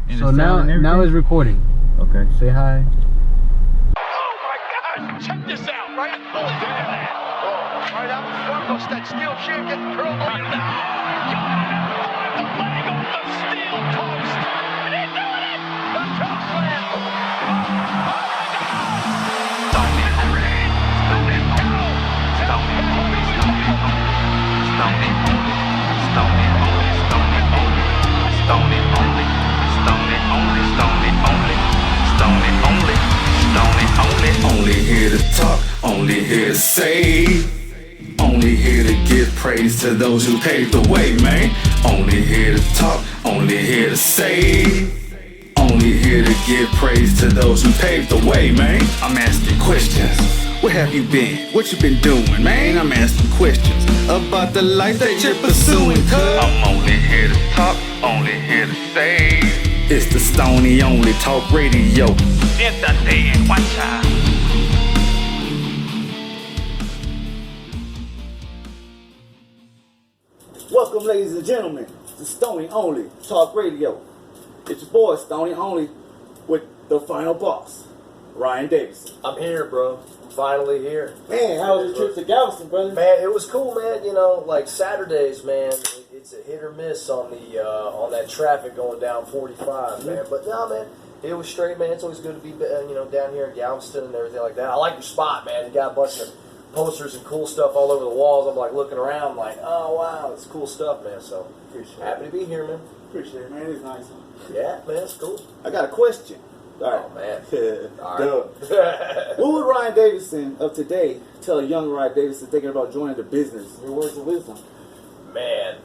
And So now it's recording. Okay. Say hi. Oh my God! Check this out, right? Oh damn! Oh, right out in front of us, that steel chair getting curled up. Oh, the leg off the steel post. And he's doing it. The choke slam. Oh my God! Stoney only. Stoney only. Stoney only. Stoney only. Stoney only. Stoney only. Stoney only. Stoney only. Stoney only. Stoney only. Stoney only. Only here to talk, only here to save. Only here to give praise to those who paved the way, man. Only here to talk, only here to save. Only here to give praise to those who paved the way, man. I'm asking questions. Where have you been? What you been doing, man? I'm asking questions about the life that you're pursuing, cuz I'm only here to talk, only here to save. it's the Stoney Only Talk Radio. Siéntate en guacha. Welcome, ladies and gentlemen, to Stoney Only Talk Radio. It's your boy, Stoney Only, with the final boss, Ryan Davidson. I'm here, bro. I'm finally here. Man, how was your trip to Galveston, brother? Man, it was cool, man. You know, like Saturdays, man, it's a hit or miss on the on that traffic going down 45, man. But no, man, it was straight, man. It's always good to be, down here in Galveston and everything like that. I like your spot, man. You got a bunch of posters and cool stuff all over the walls. I'm like looking around, like, oh wow, it's cool stuff, man. So happy to be here, man. Appreciate it, man. It's nice. Yeah, man, it's cool. I got a question. Oh man. All right. What would Ryan Davidson of today tell a young Ryan Davidson thinking about joining the business? Your words of wisdom. Man,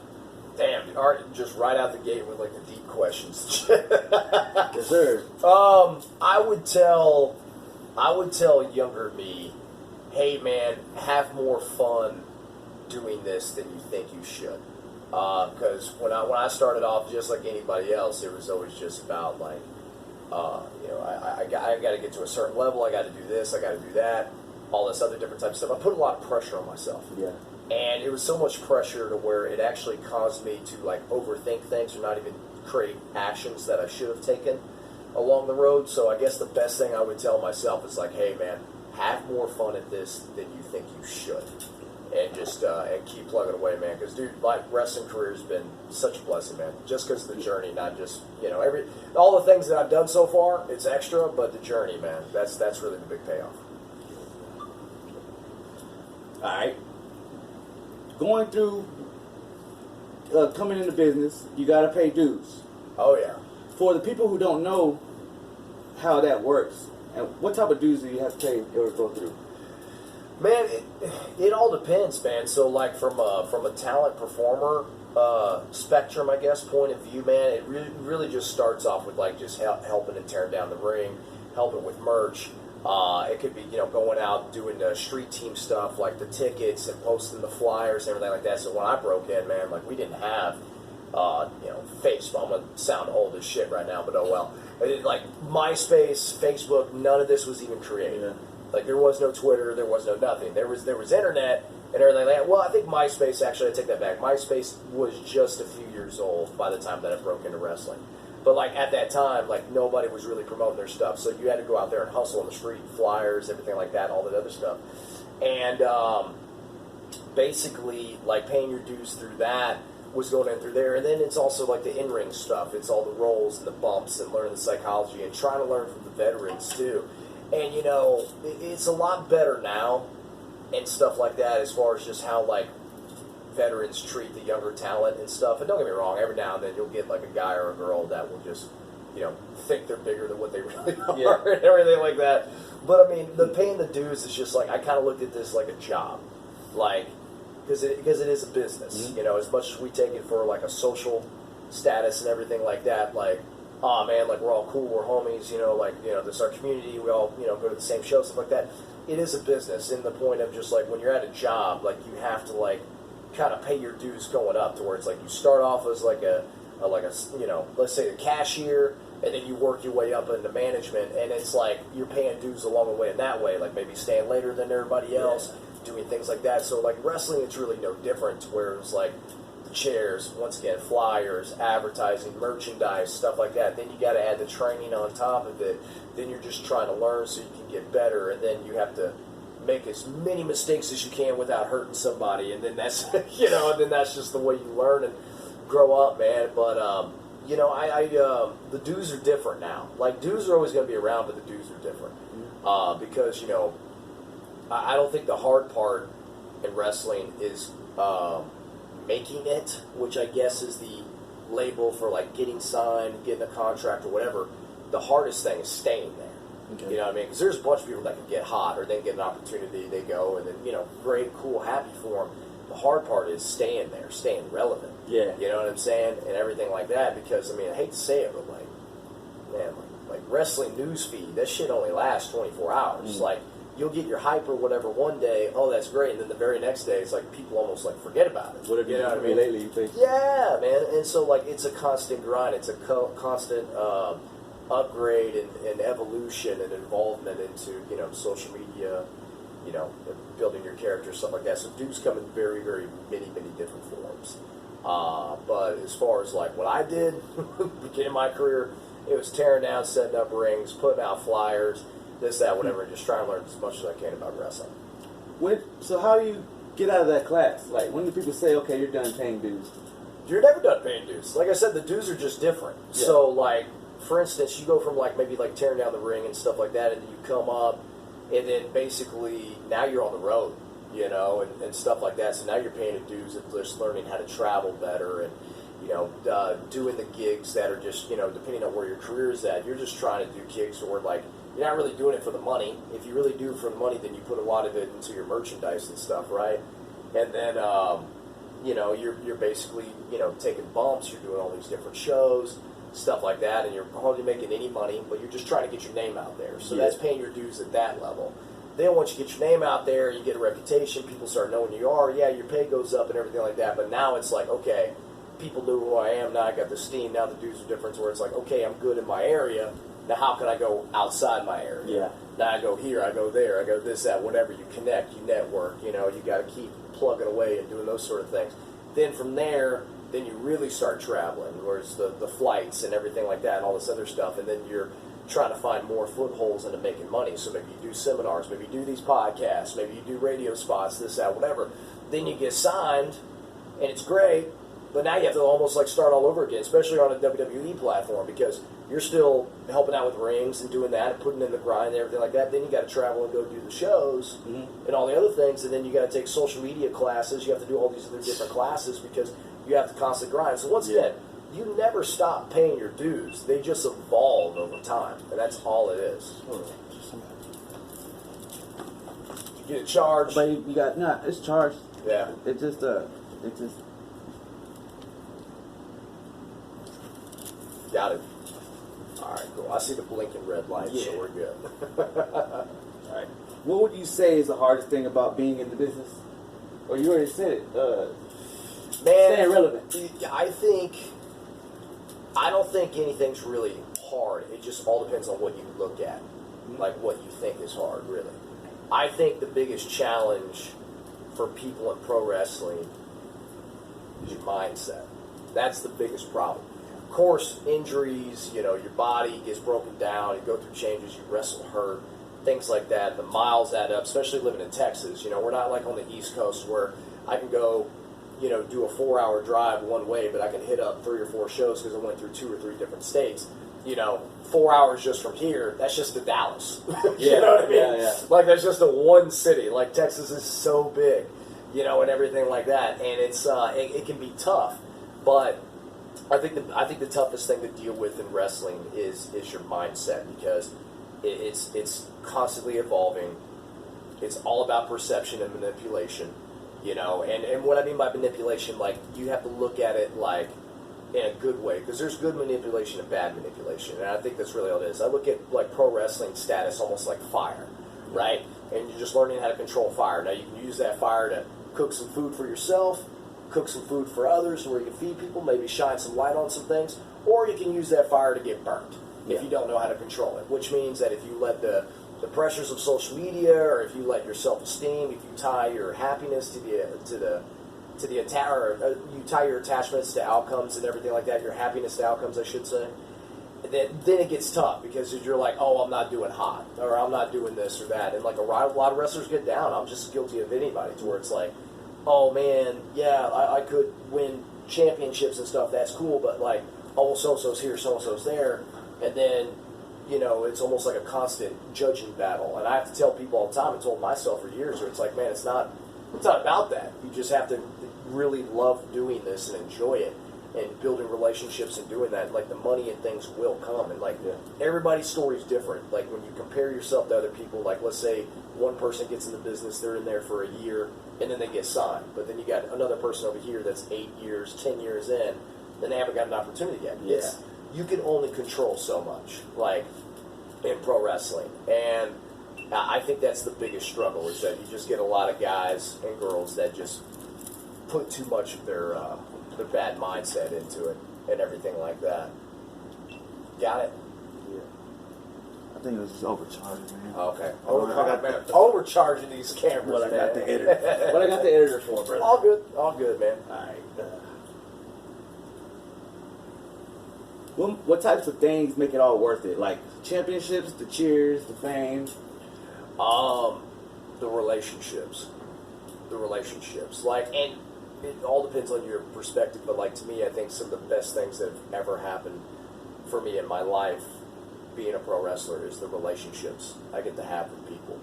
damn, just right out the gate with like the deep questions. Yes, sir. I would tell younger me, hey man, have more fun doing this than you think you should. Because when I started off, just like anybody else, it was always just about like, I got to get to a certain level. I got to do this. I got to do that. All this other different type of stuff. I put a lot of pressure on myself. Yeah. And it was so much pressure to where it actually caused me to like overthink things or not even create actions that I should have taken along the road. So I guess the best thing I would tell myself is like, hey man, have more fun at this than you think you should. And just and keep plugging away, man. Because dude, my wrestling career has been such a blessing, man. Just because of the journey, not just all the things that I've done so far. It's extra, but the journey, man. That's really the big payoff. All right. Going through, coming into business, you got to pay dues. Oh yeah. For the people who don't know how that works, and what type of dues do you have to pay or go through? Man, it all depends, man. So, like from a talent performer spectrum, I guess, point of view, man, it really just starts off with like just helping and tearing down the ring, helping with merch. It could be going out doing the street team stuff like the tickets and posting the flyers and everything like that. So when I broke in, man, like we didn't have Facebook. I'm gonna sound old as shit right now, but oh well. Like MySpace, Facebook, none of this was even created. Yeah. Like there was no Twitter, there was no nothing. There was internet and everything like that. Well, I think MySpace, actually, I take that back. MySpace was just a few years old by the time that I broke into wrestling. But like at that time, like nobody was really promoting their stuff, so you had to go out there and hustle on the street, flyers, everything like that, all that other stuff. And basically, like paying your dues through that was going in through there. And then it's also like the in-ring stuff. It's all the rolls and the bumps and learning the psychology and trying to learn from the veterans too. And it's a lot better now and stuff like that as far as just how like veterans treat the younger talent and stuff. And don't get me wrong, every now and then you'll get like a guy or a girl that will just think they're bigger than what they really are and everything like that. But I mean, the paying the dues is just like, I kind of looked at this like a job, like because it is a business. Mm-hmm. As much as we take it for like a social status and everything like that, like, oh man, like we're all cool, we're homies, this is our community, we all, go to the same shows, stuff like that. It is a business in the point of just like when you're at a job, like you have to like kind of pay your dues going up to where it's like you start off as like a let's say the cashier, and then you work your way up into management, and it's like you're paying dues along the way in that way, like maybe staying later than everybody else, doing things like that. So like wrestling, it's really no different, where it's like chairs, once again, flyers, advertising, merchandise, stuff like that. Then you got to add the training on top of it. Then you're just trying to learn so you can get better, and then you have to make as many mistakes as you can without hurting somebody, and then that's and then that's just the way you learn and grow up, man. But the dues are different now. Like, dues are always going to be around, but the dues are different because I don't think the hard part in wrestling is making it, which I guess is the label for like getting signed, getting a contract or whatever. The hardest thing is staying there. Okay. You know what I mean? Because there's a bunch of people that can get hot or they get an opportunity, they go, and then, great, cool, happy for them. The hard part is staying there, staying relevant. Yeah. You know what I'm saying? And everything like that, because, I hate to say it, but, like wrestling news feed, that shit only lasts 24 hours. Like, you'll get your hype or whatever one day, oh, that's great, and then the very next day, it's like people almost, forget about it. What have you done for me lately, you think? Yeah, man. And so, it's a constant grind. It's a constant upgrade and evolution and involvement into social media, building your character, stuff like that. So dudes come in very, very many different forms. But as far as what I did beginning of my career, it was tearing down, setting up rings, putting out flyers, this, that, whatever, just trying to learn as much as I can about wrestling. So how do you get out of that class? When do people say, okay, you're done paying dues? You're never done paying dues. Like I said, the dues are just different. Yeah. So for instance, you go from maybe tearing down the ring and stuff like that, and then you come up, and then basically now you're on the road, and stuff like that. So now you're paying the dues of just learning how to travel better and, doing the gigs that are just, depending on where your career is at, you're just trying to do gigs where you're not really doing it for the money. If you really do it for the money, then you put a lot of it into your merchandise and stuff, right? And then, you're basically, taking bumps, you're doing all these different shows, stuff like that, and you're hardly making any money, but you're just trying to get your name out there. So that's paying your dues at that level. Then once you get your name out there, you get a reputation, people start knowing who you are, your pay goes up and everything like that, but now it's okay, people knew who I am, now I got the steam, now the dues are different, where it's okay, I'm good in my area, now how can I go outside my area? Yeah. Now I go here, I go there, I go this, that, whatever, you connect, you network, you got to keep plugging away and doing those sort of things. Then from there, then you really start traveling, whereas the flights and everything like that and all this other stuff, and then you're trying to find more footholds into making money. So maybe you do seminars, maybe you do these podcasts, maybe you do radio spots, this, that, whatever. Then you get signed, and it's great, but now you have to almost start all over again, especially on a WWE platform, because you're still helping out with rings and doing that and putting in the grind and everything like that. Then you got to travel and go do the shows and all the other things, and then you got to take social media classes. You have to do all these other different classes because you have to constantly grind. So once again, you never stop paying your dues. They just evolve over time, and that's all it is. You get it charged. But you got it's charged. Yeah. It just Got it. All right, cool. I see the blinking red light, so we're good. All right. What would you say is the hardest thing about being in the business? Or you already said it. Man, staying relevant. I don't think anything's really hard. It just all depends on what you look at, what you think is hard, really. I think the biggest challenge for people in pro wrestling is your mindset. That's the biggest problem. Of course, injuries, your body gets broken down, you go through changes, you wrestle hurt, things like that. The miles add up, especially living in Texas. We're not like on the East Coast where I can go, do a 4-hour drive one way, but I can hit up 3 or 4 shows because I went through 2 or 3 different states. 4 hours just from here, that's just to Dallas. You know what I mean? Yeah. That's just a one city. Texas is so big, and everything like that. And it's it can be tough, but I think the toughest thing to deal with in wrestling is your mindset, because it's constantly evolving. It's all about perception and manipulation, and what I mean by manipulation, you have to look at it in a good way, because there's good manipulation and bad manipulation, and I think that's really all it is. I look at pro wrestling status almost like fire, right? And you're just learning how to control fire. Now you can use that fire to cook some food for yourself, cook some food for others where you can feed people, maybe shine some light on some things, or you can use that fire to get burnt if you don't know how to control it, which means that if you let the pressures of social media, or if you let your self-esteem, if you tie your happiness to the to the you tie your attachments to outcomes and everything like that, your happiness to outcomes, I should say. And then it gets tough because you're like, oh, I'm not doing hot, or I'm not doing this or that. And like a lot of wrestlers get down. I'm just guilty of anybody to where it's like, oh man, yeah, I could win championships and stuff. That's cool, but like, oh, so-and-so's here, so-and-so's there. And then, you know, it's almost like a constant judging battle. And I have to tell people all the time, I told myself for years, where it's like, man, it's not about that. You just have to really love doing this and enjoy it and building relationships and doing that. Like the money and things will come. And like everybody's story is different. Like when you compare yourself to other people, like let's say one person gets in the business, they're in there for a year and then they get signed. But then you got another person over here that's 8 years, 10 years in, and they haven't got an opportunity yet. Yeah. You can only control so much, like in pro wrestling. And I think that's the biggest struggle, is that you just get a lot of guys and girls that just put too much of their bad mindset into it and everything like that. Got it? Yeah. I think it was just overcharging, man. Okay. I got Overcharging these cameras, what I man. got the editor. What I got the editor for, brother. All good, man. All right. What types of things make it all worth it? Like championships, the cheers, the fame. The relationships. Like, and it all depends on your perspective, but like to me, I think some of the best things that have ever happened for me in my life being a pro wrestler is the relationships I get to have with people,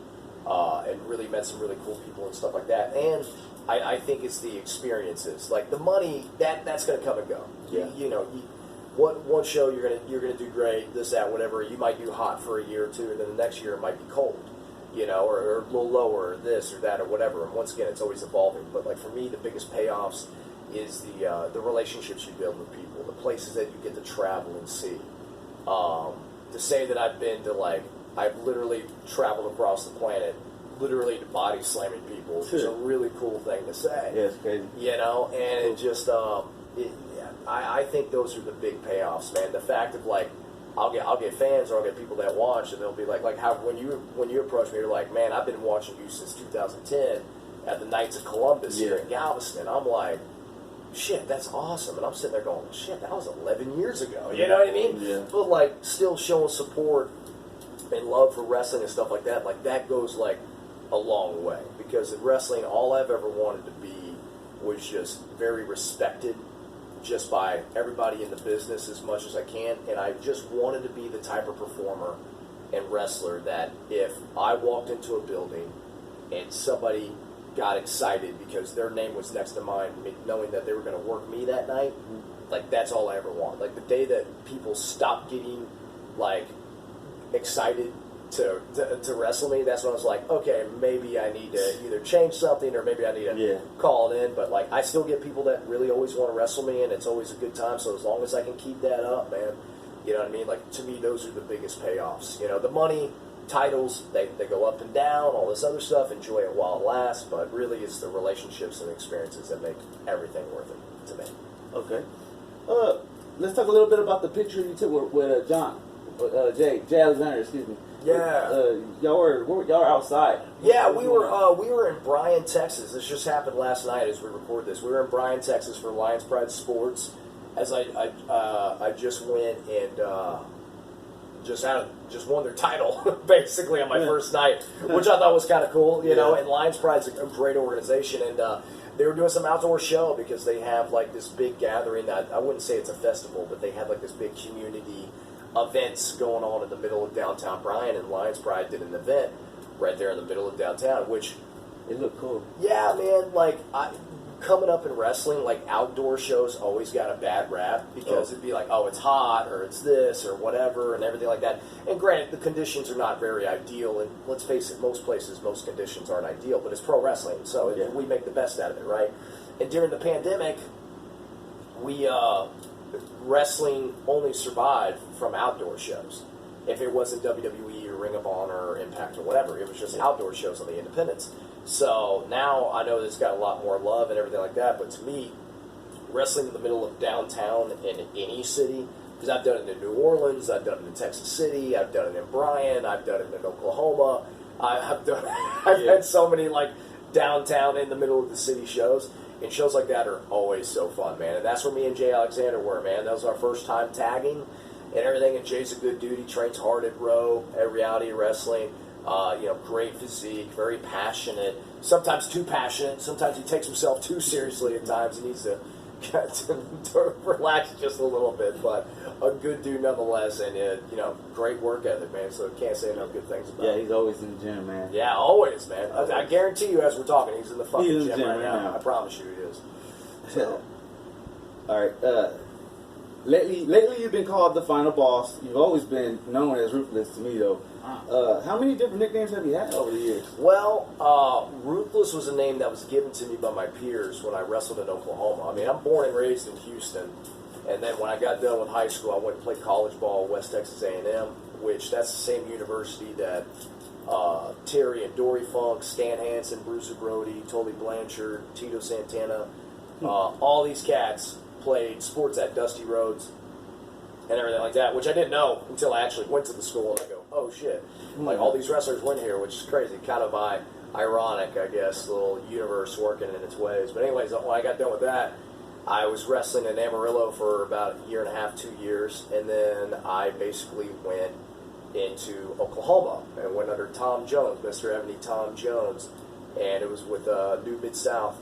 and really met some really cool people and stuff like that. And I think it's the experiences, like the money that's going to come and go. Yeah. You know, one show you're gonna do great, this, that, whatever. You might do hot for a year or two, and then the next year it might be cold. You know, or a little lower, or this or that or whatever. And once again, it's always evolving. But like for me, the biggest payoffs is the relationships you build with people, the places that you get to travel and see. To say that I've been to I've literally traveled across the planet, literally to body slamming people, which is a really cool thing to say. Yeah, it's crazy. You know, and it just I think those are the big payoffs, man. The fact of like, I'll get fans or I'll get people that watch, and they'll be like how when you approach me, you're like, man, I've been watching you since 2010 at the Knights of Columbus here in Galveston. I'm like, shit, that's awesome. And I'm sitting there going, shit, that was 11 years ago. You know what I mean? Yeah. But like still showing support and love for wrestling and stuff like that goes like a long way, because in wrestling, all I've ever wanted to be was just very respected just by everybody in the business as much as I can, and I just wanted to be the type of performer and wrestler that if I walked into a building and somebody got excited because their name was next to mine, knowing that they were going to work me that night, like that's all I ever want. Like the day that people stop getting like excited to wrestle me, that's when I was like, okay, maybe I need to either change something or maybe I need to call it in. But like I still get people that really always want to wrestle me, and it's always a good time. So as long as I can keep that up, man, you know what I mean? Like to me, those are the biggest payoffs. You know, the money, titles, they go up and down, all this other stuff, enjoy it while it lasts, but really it's the relationships and experiences that make everything worth it to me. Okay. Let's talk a little bit about the picture you took with Jay Alexander, excuse me. Yeah. Y'all were outside. Yeah, we were in Bryan, Texas. This just happened last night as we record this. We were in Bryan, Texas for Lions Pride Sports. As I just went and just won their title basically on my first night, which I thought was kind of cool, you know. And Lions Pride's a great organization, and they were doing some outdoor show because they have like this big gathering that I wouldn't say it's a festival, but they have like this big community events going on in the middle of downtown Bryan, and Lions Pride did an event right there in the middle of downtown, which it looked cool. Yeah, man. Like coming up in wrestling, like outdoor shows always got a bad rap because it'd be like, oh, it's hot or it's this or whatever and everything like that. And granted, the conditions are not very ideal, and let's face it, most places, most conditions aren't ideal, but it's pro wrestling, so we make the best out of it, right? And during the pandemic, wrestling only survived from outdoor shows. If it wasn't WWE or Ring of Honor or Impact or whatever, it was just outdoor shows on the independents. So now I know it's got a lot more love and everything like that, but to me, wrestling in the middle of downtown in any city, because I've done it in New Orleans, I've done it in Texas City, I've done it in Bryan, I've done it in Oklahoma, I've had so many like downtown in the middle of the city shows. And shows like that are always so fun, man. And that's where me and Jay Alexander were, man. That was our first time tagging and everything. And Jay's a good dude. He trains hard at Row, at Reality Wrestling. Great physique, very passionate. Sometimes too passionate. Sometimes he takes himself too seriously at times. He needs to relax just a little bit. But a good dude nonetheless. And, great work ethic, man. So can't say enough good things about him. Yeah, he's always in the gym, man. Yeah, always, man. I guarantee you, as we're talking, he's in the fucking gym right now. I promise you he is. So. All right. Lately, you've been called the final boss. You've always been known as Ruthless to me, though. How many different nicknames have you had over the years? Well, Ruthless was a name that was given to me by my peers when I wrestled in Oklahoma. I mean, I'm born and raised in Houston, and then when I got done with high school, I went and played college ball at West Texas A&M, which that's the same university that Terry and Dory Funk, Stan Hansen, Bruiser Brody, Tully Blanchard, Tito Santana, all these cats played sports at Dusty Rhodes and everything like that, which I didn't know until I actually went to the school and I go, oh shit, like all these wrestlers went here, which is crazy, kind of ironic, I guess, little universe working in its ways. But anyways, when I got done with that, I was wrestling in Amarillo for about a year and a half, 2 years, and then I basically went into Oklahoma and went under Tom Jones, Mr. Ebony Tom Jones, and it was with New Mid-South,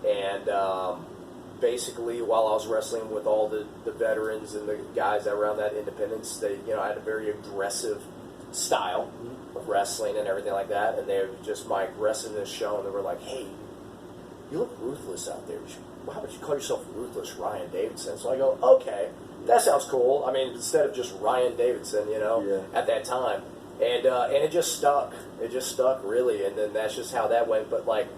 and basically while I was wrestling with all the veterans and the guys that were around that independence, they, I had a very aggressive style of wrestling and everything like that, and they were just my wrestling this show, and they were like, hey, you look ruthless out there. How about you call yourself Ruthless Ryan Davidson? So I go, okay, that sounds cool. I mean, instead of just Ryan Davidson, at that time. And it just stuck. It just stuck, really. And then that's just how that went. But, like,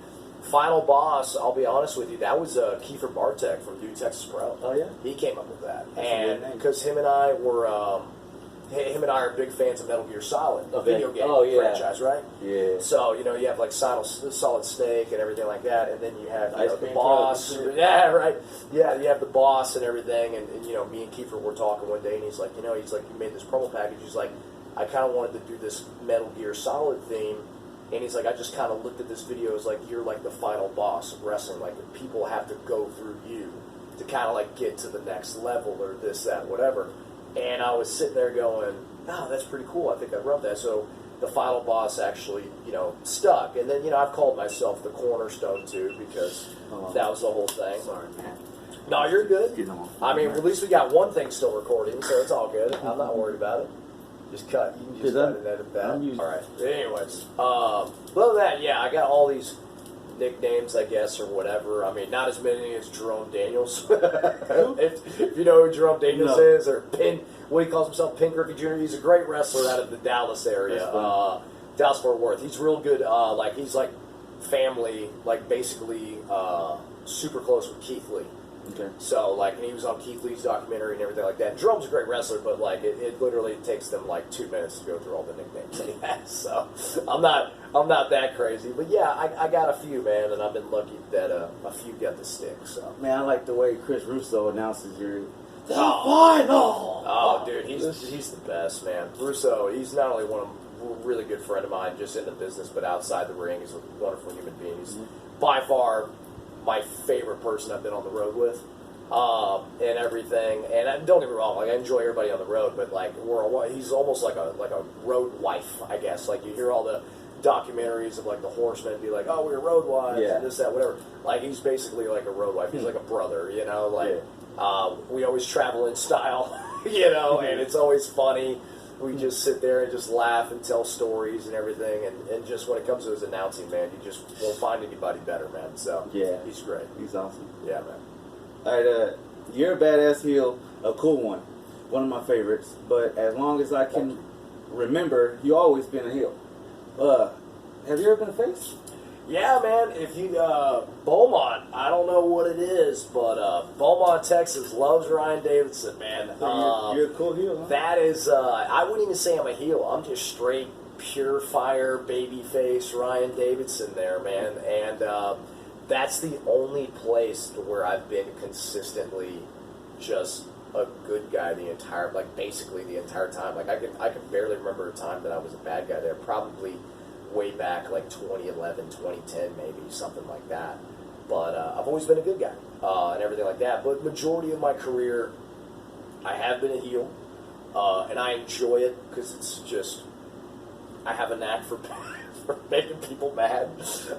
Final Boss, I'll be honest with you, that was Kiefer Bartek from New Texas Pro. Oh, yeah? He came up with that. That's and because him and I are big fans of Metal Gear Solid, a video game franchise, right? Yeah. So, you have like Solid Snake and everything like that, and then you have the Cream boss. Truck. Yeah, right. Yeah, you have the boss and everything, and me and Kiefer were talking one day, and he's like, you made this promo package. He's like, I kind of wanted to do this Metal Gear Solid theme, and he's like, I just kind of looked at this video as like, you're like the final boss of wrestling. Like, people have to go through you to kind of like get to the next level or this, that, whatever. And I was sitting there going, oh, that's pretty cool. I think I wrote that. So the final boss actually, stuck. And then, I've called myself the Cornerstone, too, because that was the whole thing. Sorry, man. No, you're good. I mean, at least we got one thing still recording, so it's all good. I'm not worried about it. Just cut. You can just cut and edit that. All right. Anyways, other than that, yeah, I got all these nicknames, I guess, or whatever. I mean, not as many as Jerome Daniels. if you know who Jerome Daniels is, or what he calls himself, Pink Griffey Jr. He's a great wrestler out of the Dallas area, Dallas-Fort Worth. He's real good. He's like family, like basically super close with Keith Lee. Okay. So, and he was on Keith Lee's documentary and everything like that. Jerome's a great wrestler, but, it literally takes them, 2 minutes to go through all the nicknames that he has. So, I'm not that crazy. But, yeah, I got a few, man, and I've been lucky that a few got to stick, so. Man, I like the way Chris Russo announces your final. Oh, dude, he's the best, man. Russo, he's not only a really good friend of mine just in the business, but outside the ring, he's a wonderful human being. He's by far my favorite person I've been on the road with, and everything. And don't get me wrong, I enjoy everybody on the road, but he's almost like a road wife, I guess. Like, you hear all the documentaries of the horsemen be like, oh, we're road wives, and this, that, whatever. He's basically like a road wife. He's like a brother, we always travel in style, and it's always funny. We just sit there and just laugh and tell stories and everything, and just when it comes to his announcing, man, you just won't find anybody better, man. So, yeah, he's great. He's awesome. Yeah, man. All right, you're a badass heel, a cool one of my favorites, but as long as I can remember, you always been a heel. Have you ever been a face? Yeah, man. If you Beaumont, I don't know what it is, but Beaumont, Texas loves Ryan Davidson, man. You're a cool heel, huh? That is, I wouldn't even say I'm a heel. I'm just straight, pure fire, baby face Ryan Davidson there, man. And that's the only place where I've been consistently just a good guy basically the entire time. I can barely remember a time that I was a bad guy there. Probably way back 2011, 2010, maybe something like that. But I've always been a good guy and everything like that. But majority of my career, I have been a heel, and I enjoy it because it's just I have a knack for making people mad.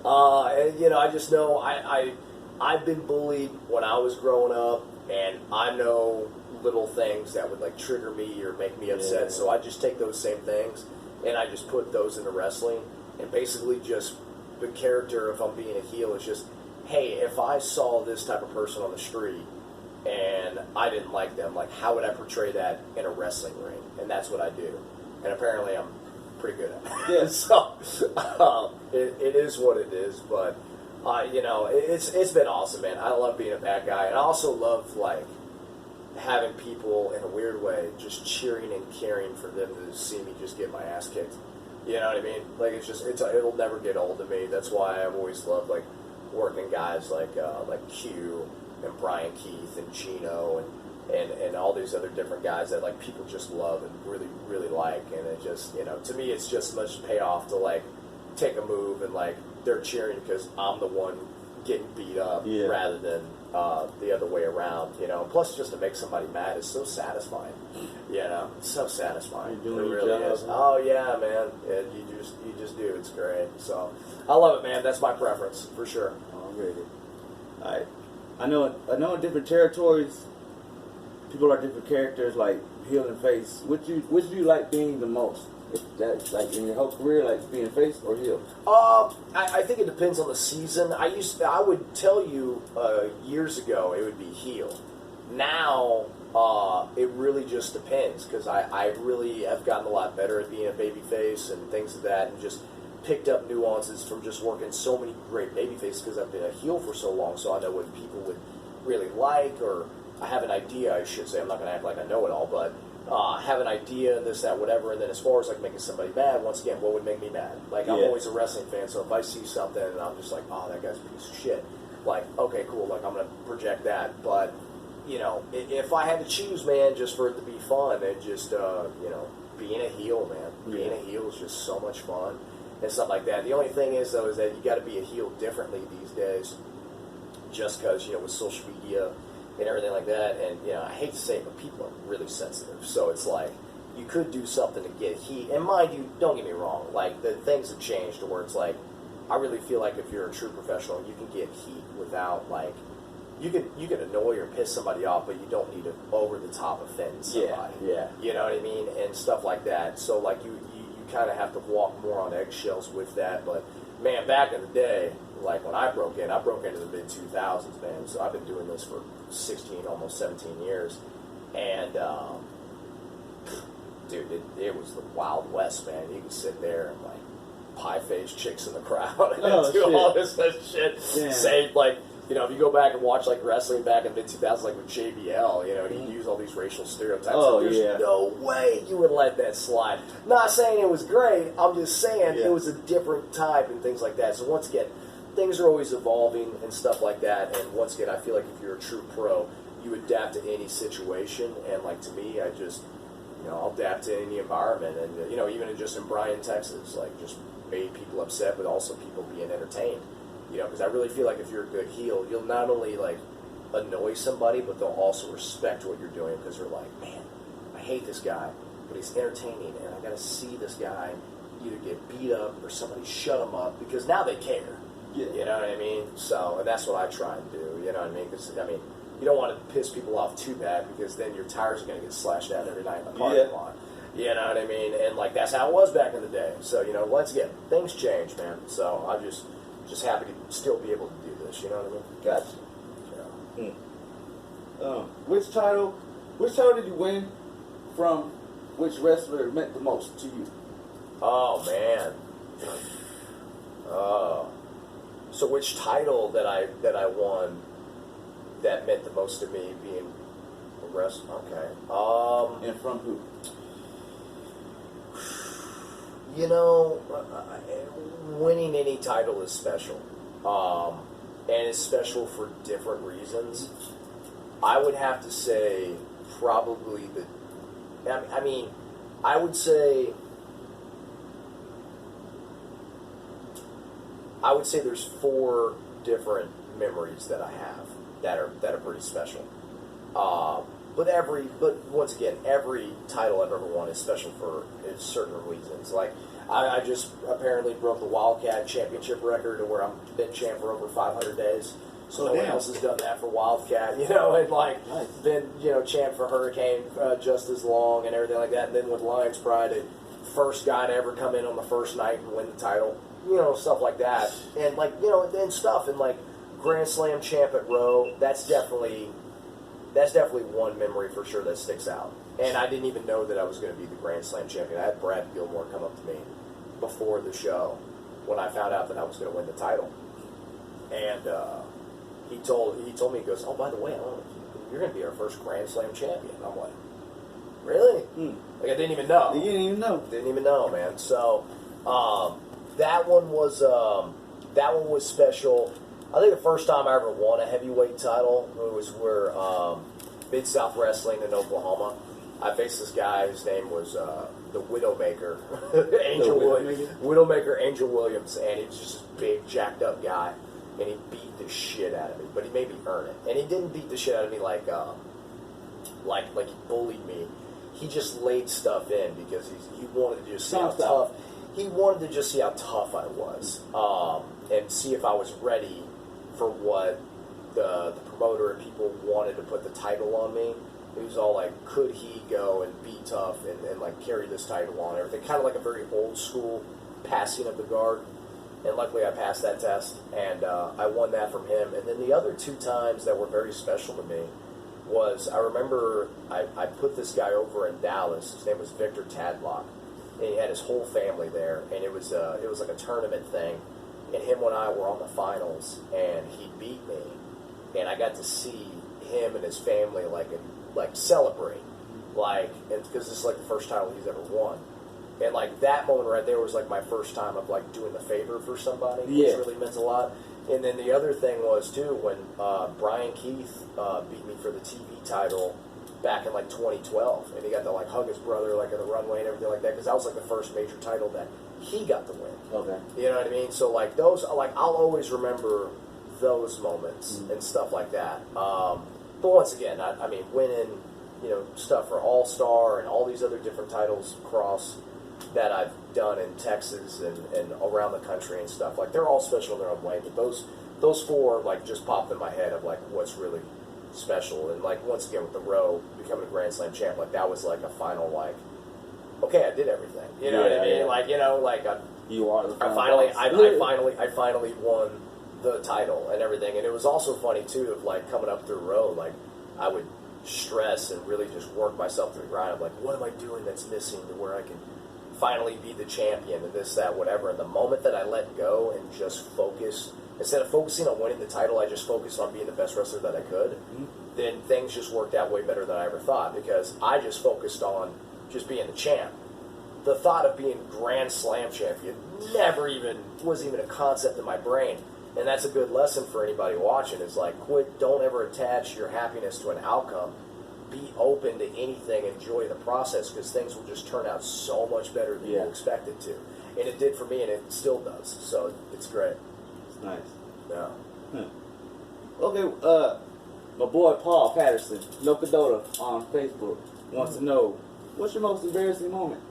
And you know, I just know I've been bullied when I was growing up, and I know little things that would like trigger me or make me upset. Yeah. So I just take those same things and I just put those into wrestling, and basically just the character, if I'm being a heel, is just, hey, if I saw this type of person on the street and I didn't like them, like how would I portray that in a wrestling ring? And that's what I do. And apparently I'm pretty good at it. Yeah. So it is what it is, but you know, it's been awesome, man. I love being a bad guy, and I also love like having people in a weird way just cheering and caring for them to see me just get my ass kicked. You know what I mean? Like it'll never get old to me. That's why I've always loved like working guys like Q and Brian Keith and Gino and all these other different guys that like people just love and really really like. And it just, you know, to me it's just much payoff to like take a move and like they're cheering because I'm the one getting beat up rather than the other way around, you know. Plus, just to make somebody mad is so satisfying, you know. It's so satisfying. You're doing it your really job, is. man. Oh yeah, man. You just do. It's great. So I love it, man. That's my preference for sure. Already. All right. I know in different territories, people are different characters, like heel and face. Which do you like being the most? If that's like in your whole career, like being face or heel? I think it depends on the season. I would tell you years ago it would be heel. Now it really just depends, because I really have gotten a lot better at being a baby face and things of that, and just picked up nuances from just working so many great baby faces because I've been a heel for so long, so I know what people would really like, or I have an idea, I should say. I'm not going to act like I know it all, but have an idea, this, that, whatever. And then as far as like making somebody mad, once again, what would make me mad? Like, I'm always a wrestling fan, so if I see something and I'm just like, oh, that guy's a piece of shit, like, okay, cool, like, I'm going to project that. But, you know, if I had to choose, man, just for it to be fun, and just, you know, being a heel, man, being a heel is just so much fun and stuff like that. The only thing is, though, is that you got to be a heel differently these days, just because, you know, with social media and everything like that, and, you know, I hate to say it, but people are really sensitive, so it's like, you could do something to get heat, and mind you, don't get me wrong, like, the things have changed to where it's like, I really feel like if you're a true professional, you can get heat without, like, you can annoy or piss somebody off, but you don't need to over-the-top offend somebody. Yeah. You know what I mean? And stuff like that, so, like, you kind of have to walk more on eggshells with that, but, man, back in the day, like, when I broke into the mid-2000s, man, so I've been doing this for 16, almost 17 years, and, dude, it was the Wild West, man. You could sit there and, like, pie-faced chicks in the crowd and do all this shit. Yeah. Say, like, you know, if you go back and watch, like, wrestling back in the mid-2000s, like, with JBL, you know, and he'd use all these racial stereotypes. Oh, like, there's no way you would let that slide. Not saying it was great, I'm just saying it was a different type and things like that. So, once again, things are always evolving and stuff like that, and once again, I feel like if you're a true pro, you adapt to any situation, and like to me, I just, you know, I'll adapt to any environment, and you know, even just in Bryan, Texas, like just made people upset, but also people being entertained, you know, because I really feel like if you're a good heel, you'll not only like annoy somebody, but they'll also respect what you're doing, because they're like, man, I hate this guy, but he's entertaining, and I gotta see this guy either get beat up or somebody shut him up, because now they care. Yeah. You know what I mean? So, and that's what I try and do, you know what I mean? Because, I mean, you don't want to piss people off too bad, because then your tires are going to get slashed out every night in the parking lot. You know what I mean? And, like, that's how it was back in the day. So, you know, once again, things change, man. So, I'm just happy to still be able to do this, you know what I mean? Gotcha. Yeah. Which title did you win from? Which wrestler meant the most to you? Oh, man. So which title that I won that meant the most to me, being a wrestler? Okay. And from who? You know, winning any title is special, and it's special for different reasons. I would have to say probably I mean, I would say there's 4 different memories that I have that are pretty special. But once again, every title I've ever won is special for certain reasons. Like, I just apparently broke the Wildcat championship record to where I've been champ for over 500 days. So no one else has done that for Wildcat, you know, and like been, you know, champ for Hurricane just as long and everything like that. And then with Lions Pride, first guy to ever come in on the first night and win the title, you know, stuff like that. And like, you know, and stuff and like Grand Slam champ at Rowe. That's definitely one memory for sure that sticks out. And I didn't even know that I was going to be the Grand Slam champion. I had Brad Gilmore come up to me before the show when I found out that I was going to win the title. And he told me, he goes, "Oh, by the way, you're going to be our first Grand Slam champion." I'm like, "Really?" Like, I didn't even know. You didn't even know? Didn't even know, man. So that one was special. I think the first time I ever won a heavyweight title was where Mid-South Wrestling in Oklahoma. I faced this guy. His name was the Widowmaker, Widowmaker Angel Williams, and he was just a big, jacked up guy, and he beat the shit out of me. But he made me earn it, and he didn't beat the shit out of me like he bullied me. He just laid stuff in because he wanted to just see how tough. He wanted to just see how tough I was, and see if I was ready for what the promoter and people wanted to put the title on me. He was all like, could he go and be tough and like carry this title on and everything? Kind of like a very old school passing of the guard. And luckily I passed that test, and I won that from him. And then the other two times that were very special to me was, I remember I put this guy over in Dallas. His name was Victor Tadlock. And he had his whole family there, and it was like a tournament thing. And him and I were on the finals, and he beat me, and I got to see him and his family like celebrate, and because this is like the first title he's ever won, and like that moment right there was like my first time of like doing the favor for somebody, which really meant a lot. And then the other thing was too when Brian Keith beat me for the TV title back in like 2012, and he got to like hug his brother like in the runway and everything like that, because that was like the first major title that he got to win. Okay. You know what I mean? So like those, like I'll always remember those moments and stuff like that. But once again, I mean, winning, you know, stuff for All Star and all these other different titles across that I've done in Texas and around the country and stuff, like they're all special in their own way. But those four like just popped in my head of like what's really special. And like once again with the Rowe becoming a Grand Slam champ, like that was like a final like, okay, I did everything. You know what I mean? Yeah. Like, you know, like you are the I finally won the title and everything. And it was also funny too of like coming up through Rowe, like I would stress and really just work myself through the grind. I'm like, what am I doing that's missing to where I can finally be the champion and this, that, whatever. And the moment that I let go and just focus, instead of focusing on winning the title, I just focused on being the best wrestler that I could, then things just worked out way better than I ever thought, because I just focused on just being the champ. The thought of being Grand Slam champion wasn't even a concept in my brain. And that's a good lesson for anybody watching, is like, don't ever attach your happiness to an outcome. Be open to anything, enjoy the process, because things will just turn out so much better than you expect it to. And it did for me, and it still does. So it's great. It's nice. Yeah. Okay, my boy Paul Patterson, No Cadota on Facebook, wants to know, what's your most embarrassing moment?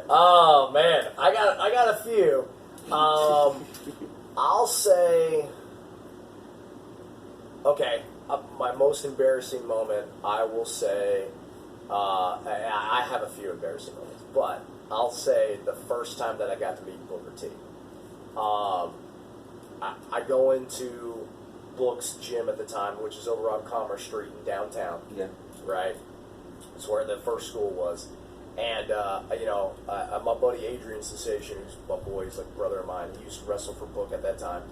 Oh man, I got a few. I'll say, okay, my most embarrassing moment, I will say, I have a few embarrassing moments, but I'll say the first time that I got to meet Booker T. I go into Book's gym at the time, which is over on Commerce Street in downtown. Yeah. Right? It's where the first school was. And, my buddy Adrian Sensation, who's my boy, he's like a brother of mine, he used to wrestle for Book at that time.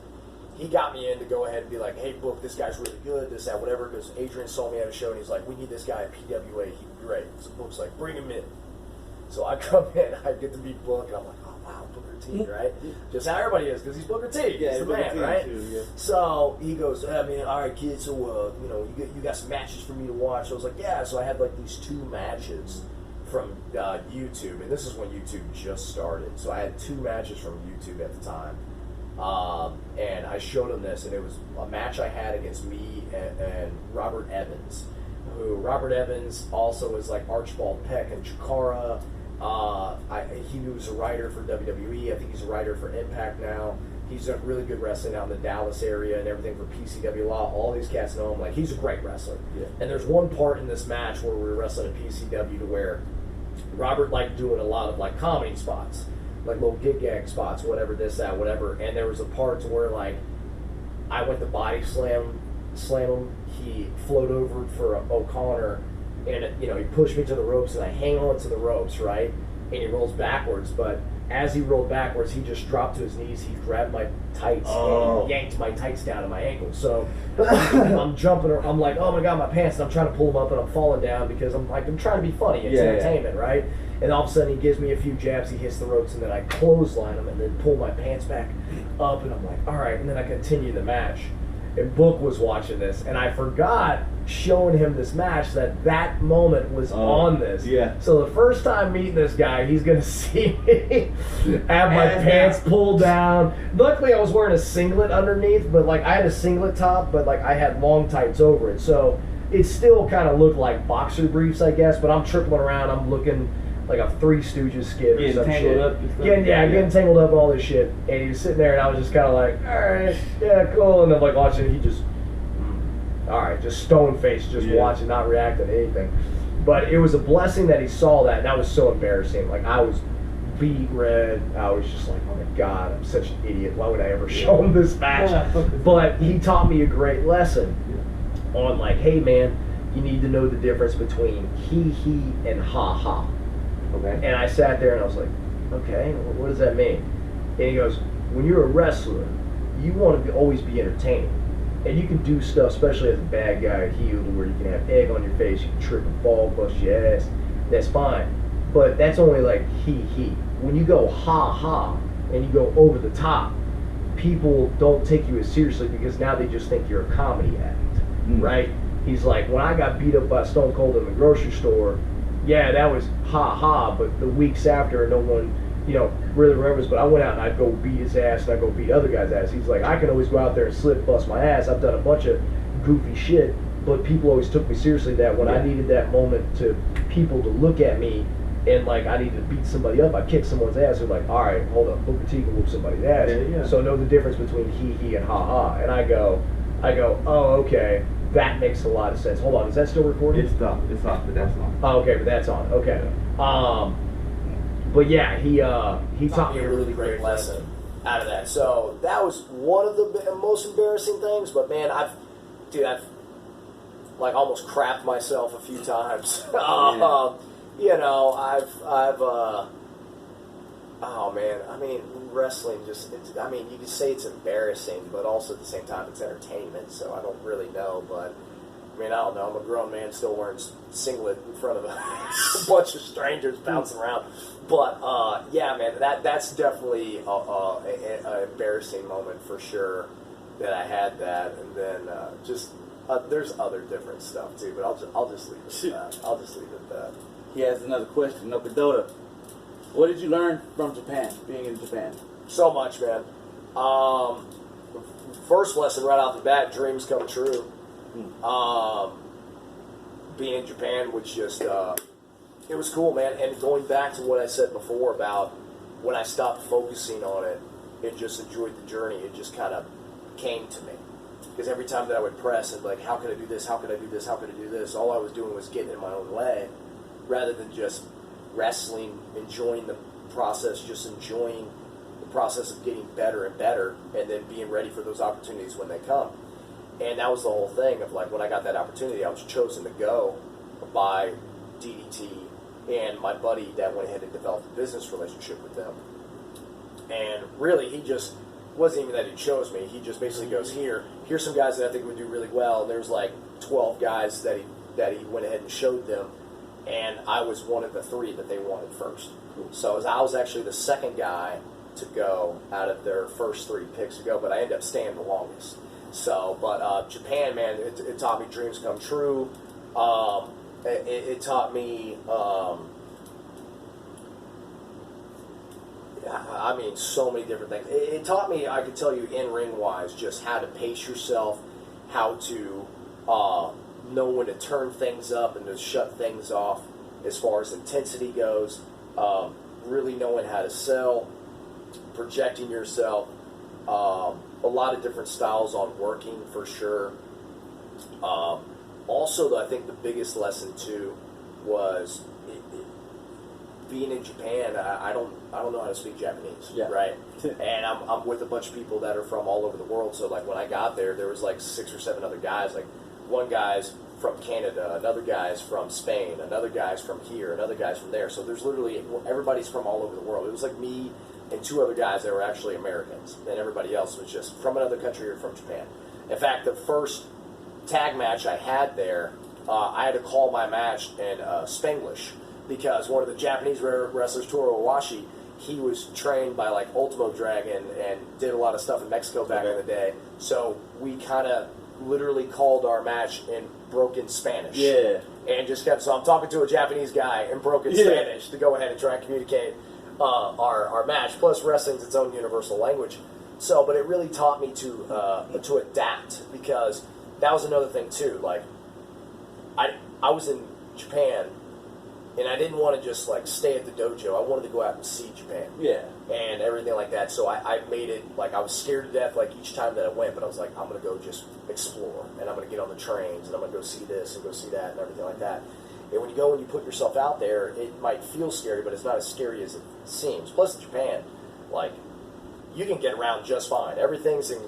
He got me in to go ahead and be like, hey, Book, this guy's really good, this, that, whatever, because Adrian saw me at a show, and he's like, we need this guy at PWA, he'd be great. So Book's like, bring him in. So I come in, I get to meet Book, and I'm like, oh, wow, Booker T, right? Just how everybody is, because he's Booker T. Yeah, he's the man, right? Too, yeah. So he goes, all right, kid, so, you got some matches for me to watch. So I was like, yeah. So I had, like, these 2 matches from YouTube, and this is when YouTube just started. So I had 2 matches from YouTube at the time, And I showed him this, and it was a match I had against me and Robert Evans, who Robert Evans also is like Archibald Peck and Chikara. He was a writer for WWE. I think he's a writer for Impact now. He's done really good wrestling out in the Dallas area and everything for PCW Law. All these cats know him. Like, he's a great wrestler. Yeah. And there's one part in this match where we were wrestling at PCW to where Robert liked doing a lot of like comedy spots, like little gag spots, whatever, this, that, whatever. And there was a part to where like I went to body slam him. He floated over for O'Connor, and he pushed me to the ropes, and I hang on to the ropes, right? And he rolls backwards, but as he rolled backwards, he just dropped to his knees. He grabbed my tights and yanked my tights down to my ankles. So I'm jumping. I'm like, oh my god, my pants! And I'm trying to pull them up, and I'm falling down because I'm trying to be funny. It's entertainment, right? And all of a sudden, he gives me a few jabs. He hits the ropes, and then I clothesline him, and then pull my pants back up, and I'm like, all right. And then I continue the match. And Book was watching this, and I forgot showing him this match that moment was on this. Yeah. So the first time meeting this guy, he's gonna see me have my pants pulled down. Luckily, I was wearing a singlet underneath, but like I had a singlet top, but like I had long tights over it, so it still kind of looked like boxer briefs, I guess. But I'm tripling around. I'm looking like a Three Stooges skit or some shit. Getting tangled up and all this shit. And he was sitting there, and I was just kind of like, all right, yeah, cool. And I'm like watching, he just, all right, just stone faced, just watching, not reacting to anything. But it was a blessing that he saw that, and that was so embarrassing. Like, I was beat red. I was just like, oh my god, I'm such an idiot. Why would I ever show him this match? But he taught me a great lesson on like, hey man, you need to know the difference between he, and ha. Okay. And I sat there and I was like, okay, what does that mean? And he goes, when you're a wrestler, you want to always be entertaining. And you can do stuff, especially as a bad guy or heel, where you can have egg on your face, you can trip and fall, bust your ass. That's fine. But that's only like he. When you go ha, and you go over the top, people don't take you as seriously because now they just think you're a comedy act, right? He's like, when I got beat up by Stone Cold in the grocery store, yeah, that was ha, but the weeks after, no one, really remembers, but I went out and I'd go beat his ass and I'd go beat other guys' ass. He's like, I can always go out there and slip, bust my ass. I've done a bunch of goofy shit, but people always took me seriously that when I needed that moment to people to look at me and like I needed to beat somebody up, I kick someone's ass. They're like, all right, hold up, Booker T can whoop somebody's ass. Yeah. So know the difference between he and ha. And I go, oh, okay. That makes a lot of sense. Hold on, is that still recording? It's off, but that's on. Oh, okay, but that's on. Okay. But yeah, he taught me a really great lesson out of that. So that was one of the most embarrassing things. But man, I've like almost crapped myself a few times. Oh man, I mean, wrestling you could say it's embarrassing, but also at the same time it's entertainment, so I don't really know, but I mean, I don't know, I'm a grown man still wearing singlet in front of a bunch of strangers bouncing around, but yeah man, that's definitely an embarrassing moment for sure that I had that, and then there's other different stuff too, but I'll just leave it at that. I'll just leave it at that. He has another question. Nokadota, what did you learn from Japan, being in Japan? So much, man. First lesson right off the bat, dreams come true. Being in Japan was just, it was cool, man. And going back to what I said before about when I stopped focusing on it and just enjoyed the journey, it just kind of came to me. Because every time that I would press and like, how could I do this? How could I do this? How could I do this? All I was doing was getting in my own way rather than just wrestling, enjoying the process, just enjoying the process of getting better and better, and then being ready for those opportunities when they come. And that was the whole thing of like, when I got that opportunity, I was chosen to go by DDT and my buddy that went ahead and developed a business relationship with them. And really, he just wasn't even that he chose me. He just basically goes, here's some guys that I think would do really well. And there's like 12 guys that he went ahead and showed them. And I was one of the 3 that they wanted first. So I was actually the second guy to go out of their first 3 picks to go, but I ended up staying the longest. So, but Japan, man, it taught me dreams come true. It taught me, I mean, so many different things. It taught me, I could tell you, in-ring wise, just how to pace yourself, how to know when to turn things up and to shut things off as far as intensity goes, really knowing how to sell, projecting yourself, a lot of different styles on working for sure. Also, though, I think the biggest lesson too was being in Japan. I don't know how to speak Japanese, right? And I'm with a bunch of people that are from all over the world. So like when I got there was like 6 or 7 other guys. Like one guy's from Canada, another guy's from Spain, another guy's from here, another guy's from there. So there's literally everybody's from all over the world. It was like me and 2 other guys that were actually Americans, and everybody else was just from another country or from Japan. In fact, the first tag match I had there, I had to call my match in Spanglish because one of the Japanese wrestlers, Toru Owashi, he was trained by like Ultimo Dragon and did a lot of stuff in Mexico back in the day. So we kind of literally called our match in broken Spanish. Yeah. And just kept, so I'm talking to a Japanese guy in broken Spanish to go ahead and try and communicate our match. Plus, wrestling's its own universal language. So, but it really taught me to adapt, because that was another thing too. Like, I was in Japan, and I didn't want to just like stay at the dojo. I wanted to go out and see Japan. Yeah. And everything like that. So I made it, like, I was scared to death like each time that I went, but I was like, I'm going to go just explore, and I'm going to get on the trains, and I'm going to go see this and go see that and everything like that. And when you go and you put yourself out there, it might feel scary, but it's not as scary as it seems. Plus, in Japan, like, you can get around just fine. Everything's in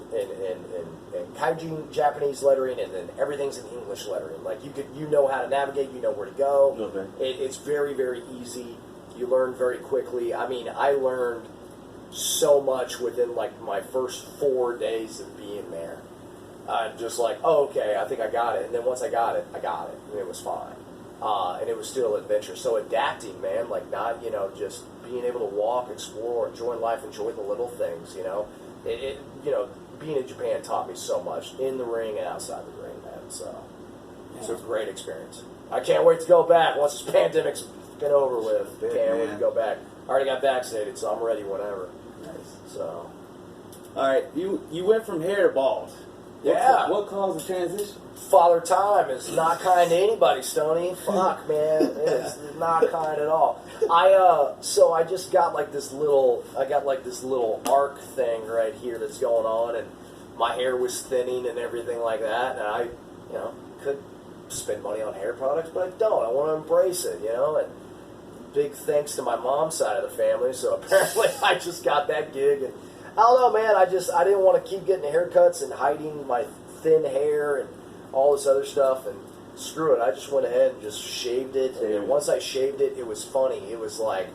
kaijin Japanese lettering, and then everything's in English lettering. Like, you know how to navigate, you know where to go. Okay. It's very, very easy. You learn very quickly. I mean, I learned so much within like my first 4 days of being there. I'm just like, oh, okay, I think I got it. And then once I got it, and it was fine. And it was still adventure. So adapting, man, like not, just being able to walk, explore, enjoy life, enjoy the little things, being in Japan taught me so much in the ring and outside the ring, man. So it's a great experience. I can't wait to go back once this pandemic's been over with. Can't wait to go back. I already got vaccinated, so I'm ready whenever. Nice. So, all right, you went from hair to bald. Yeah. What caused the transition? Father Time is not kind to anybody, Stoney. Fuck, man, it's not kind at all. So I just got like this little arc thing right here that's going on, and my hair was thinning and everything like that, and I, could spend money on hair products, but I don't. I want to embrace it, and big thanks to my mom's side of the family. So apparently I just got that gig, and I don't know, man. I didn't want to keep getting haircuts and hiding my thin hair and all this other stuff, and screw it. I just went ahead and just shaved it, and then once I shaved it, it was funny. It was like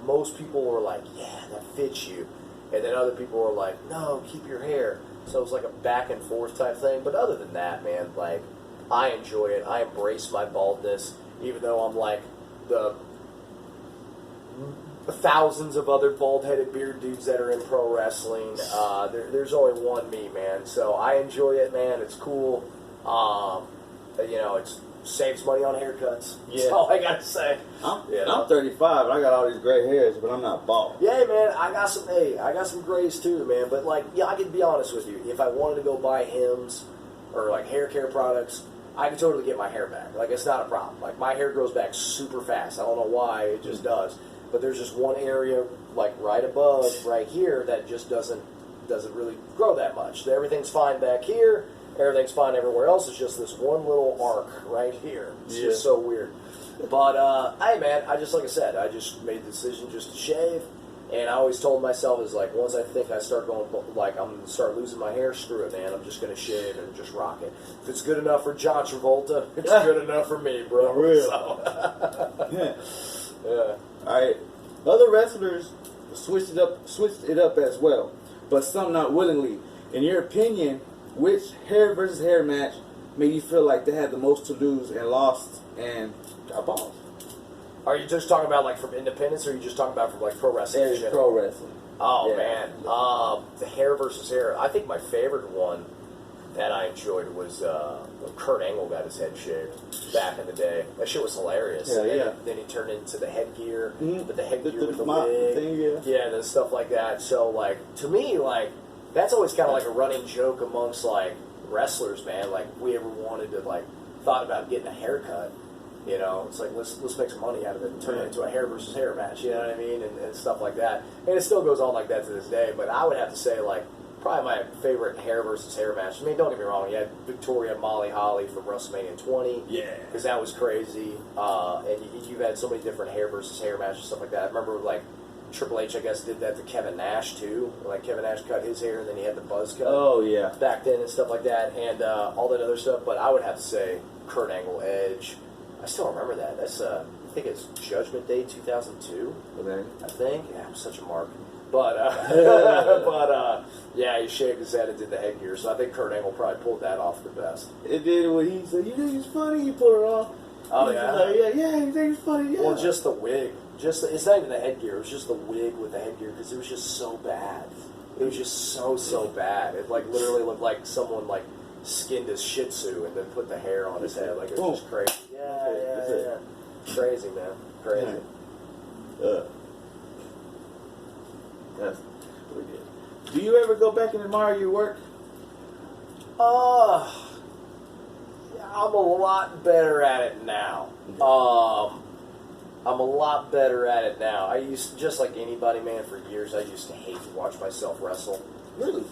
most people were like, yeah, that fits you, and then other people were like, no, keep your hair. So it was like a back and forth type thing. But other than that, man, like, I enjoy it. I embrace my baldness, even though I'm like the thousands of other bald-headed beard dudes that are in pro wrestling. There's only one me, man. So I enjoy it, man. It's cool. It saves money on haircuts. That's all I gotta say. I'm 35. And I got all these gray hairs, but I'm not bald. Yeah, man. I got some grays too, man. But like, I can be honest with you. If I wanted to go buy Hims or like hair care products, I can totally get my hair back. Like, it's not a problem. Like, my hair grows back super fast. I don't know why, it just does. But there's just one area, like right above, right here, that just doesn't really grow that much. Everything's fine back here. Everything's fine everywhere else. It's just this one little arc right here. It's just so weird. But, hey, man, like I said, I just made the decision just to shave. And I always told myself, is like, once I think I start going, like, I'm going to start losing my hair, screw it, man. I'm just going to shave and just rock it. If it's good enough for John Travolta, it's good enough for me, bro. For real. So. Yeah. All right. Other wrestlers switched it up as well, but some not willingly. In your opinion, which hair versus hair match made you feel like they had the most to lose and lost and got balls? Are you just talking about like from independence, or are you just talking about from like pro wrestling? Yeah, pro wrestling. Oh man, the hair versus hair. I think my favorite one that I enjoyed was when Kurt Angle got his head shaved back in the day. That shit was hilarious. Yeah, and then, yeah. Then he turned into the headgear, Mhm. but the headgear with the mop wig. thing, yeah. Yeah, and stuff like that. So, like, to me, like, that's always kind of like a running joke amongst, like, wrestlers, man. Like, if we ever wanted to, like, thought about getting a haircut, you know, it's like, let's make some money out of it and turn it into a hair versus hair match, you know what I mean, and stuff like that. And it still goes on like that to this day, but I would have to say, like, probably my favorite hair versus hair match. I mean, don't get me wrong, you had Victoria Molly Holly from WrestleMania 20. Yeah. Because that was crazy. And you've had so many different hair versus hair matches and stuff like that. I remember, like, Triple H, I guess, did that to Kevin Nash, too. Like, Kevin Nash cut his hair, and then he had the buzz cut. Oh, yeah. Back then and stuff like that, and all that other stuff. But I would have to say Kurt Angle Edge. I still remember that. That's, I think it's Judgment Day 2002. Okay. I think. Yeah, I'm such a mark. But, yeah, he shaved his head and did the headgear. So I think Kurt Angle probably pulled that off the best. It did what he said. You think it's funny? You pull it off. Oh, He's yeah? like, yeah, you think it's funny? Yeah. Well, just the wig. It's not even the headgear. It was just the wig with the headgear because it was just so bad. It was just so bad. It, like, literally looked like someone, like, skinned his Shih Tzu and then put the hair on his head. Like, it was just crazy. Yeah. Crazy, man. Crazy. That's pretty good. Do you ever go back and admire your work? I'm a lot better at it now. I'm a lot better at it now. I used, just like anybody, man, for years, I used to hate to watch myself wrestle. Really?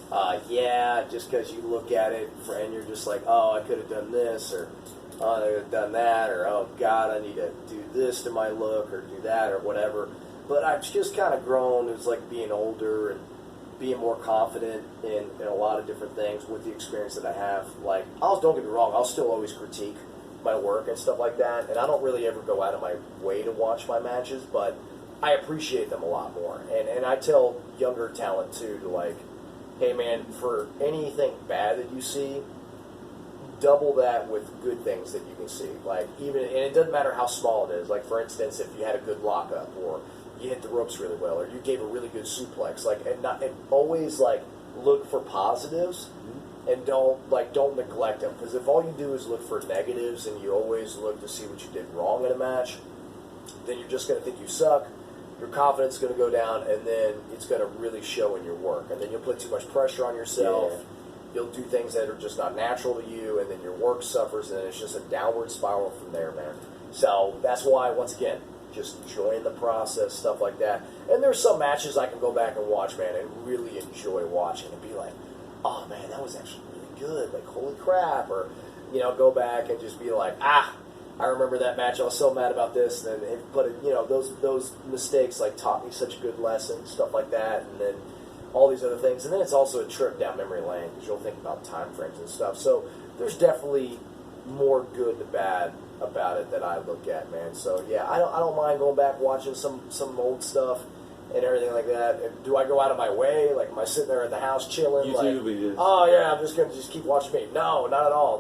Yeah, just because you look at it and you're just like, oh, I could have done this, or oh, I could have done that, or oh, God, I need to do this to my look, or do that, or whatever. But I've just kind of grown as, like, being older and being more confident in a lot of different things with the experience that I have. Like, don't get me wrong, I'll still always critique my work and stuff like that, and I don't really ever go out of my way to watch my matches, but I appreciate them a lot more. And I tell younger talent, too, to, like, hey, man, for anything bad that you see, double that with good things that you can see. Like, even, and it doesn't matter how small it is. Like, for instance, if you had a good lockup, or you hit the ropes really well, or you gave a really good suplex, like, and always, like, look for positives, and don't neglect them. Because if all you do is look for negatives, and you always look to see what you did wrong in a match, then you're just going to think you suck. Your confidence is going to go down, and then it's going to really show in your work. And then you'll put too much pressure on yourself. Yeah. You'll do things that are just not natural to you, and then your work suffers, and then it's just a downward spiral from there, man. So that's why, once again, just enjoying the process, stuff like that. And there's some matches I can go back and watch, man, and really enjoy watching and be like, oh, man, that was actually really good. Like, holy crap. Or, you know, go back and just be like, I remember that match. I was so mad about this, and then those mistakes like taught me such a good lesson, stuff like that, and then all these other things. And then it's also a trip down memory lane because you'll think about time frames and stuff. So there's definitely more good than bad about it that I look at, man. So yeah, I don't mind going back watching some old stuff and everything like that. And do I go out of my way? Like, am I sitting there at the house chilling? You like, do, oh yeah, I'm just gonna keep watching me. No, not at all.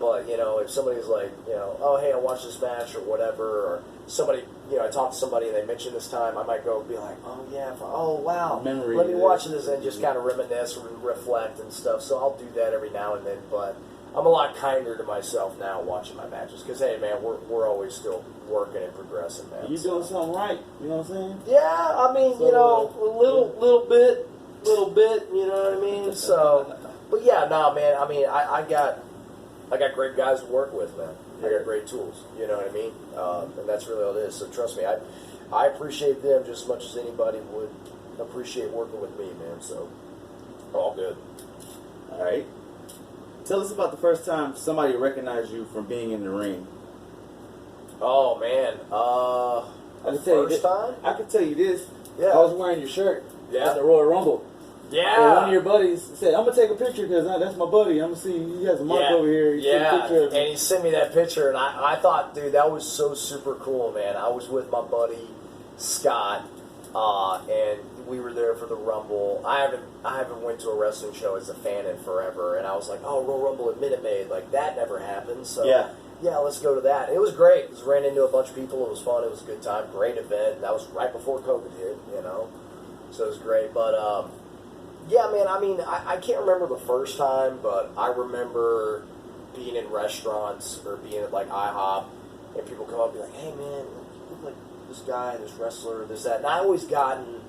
But, you know, if somebody's like, you know, oh, hey, I watched this match or whatever, or somebody, you know, I talked to somebody and they mentioned this time, I might go be like, oh, yeah, oh, wow, memory, let me watch this and just kind of reminisce and reflect and stuff. So I'll do that every now and then, but I'm a lot kinder to myself now watching my matches because, hey, man, we're always still working and progressing, man. You doing something right, you know what I'm saying? Yeah, I mean, so, you know, a little bit, you know what I mean? So, but yeah, nah, man, I mean, I got great guys to work with, man. I got great tools, you know what I mean? And that's really all it is. So trust me, I appreciate them just as much as anybody would appreciate working with me, man. So, all good. All right. Tell us about the first time somebody recognized you from being in the ring. Oh, man. I can tell you this. Yeah. I was wearing your shirt at the Royal Rumble. Yeah. And one of your buddies said, I'm going to take a picture because that's my buddy. I'm going to see he has a mark over here. He took a picture of and he sent me that picture, and I thought, dude, that was so super cool, man. I was with my buddy, Scott, and we were there for the Rumble. I haven't went to a wrestling show as a fan in forever, and I was like, oh, Royal Rumble at Minute Maid. Like, that never happened, so yeah, let's go to that. It was great. Just ran into a bunch of people. It was fun. It was a good time. Great event. That was right before COVID hit, you know, so it was great. But, Yeah, man, I mean, I can't remember the first time, but I remember being in restaurants or being at, like, IHOP, and people come up and be like, hey, man, you look like this guy, this wrestler, this, that. And I always gotten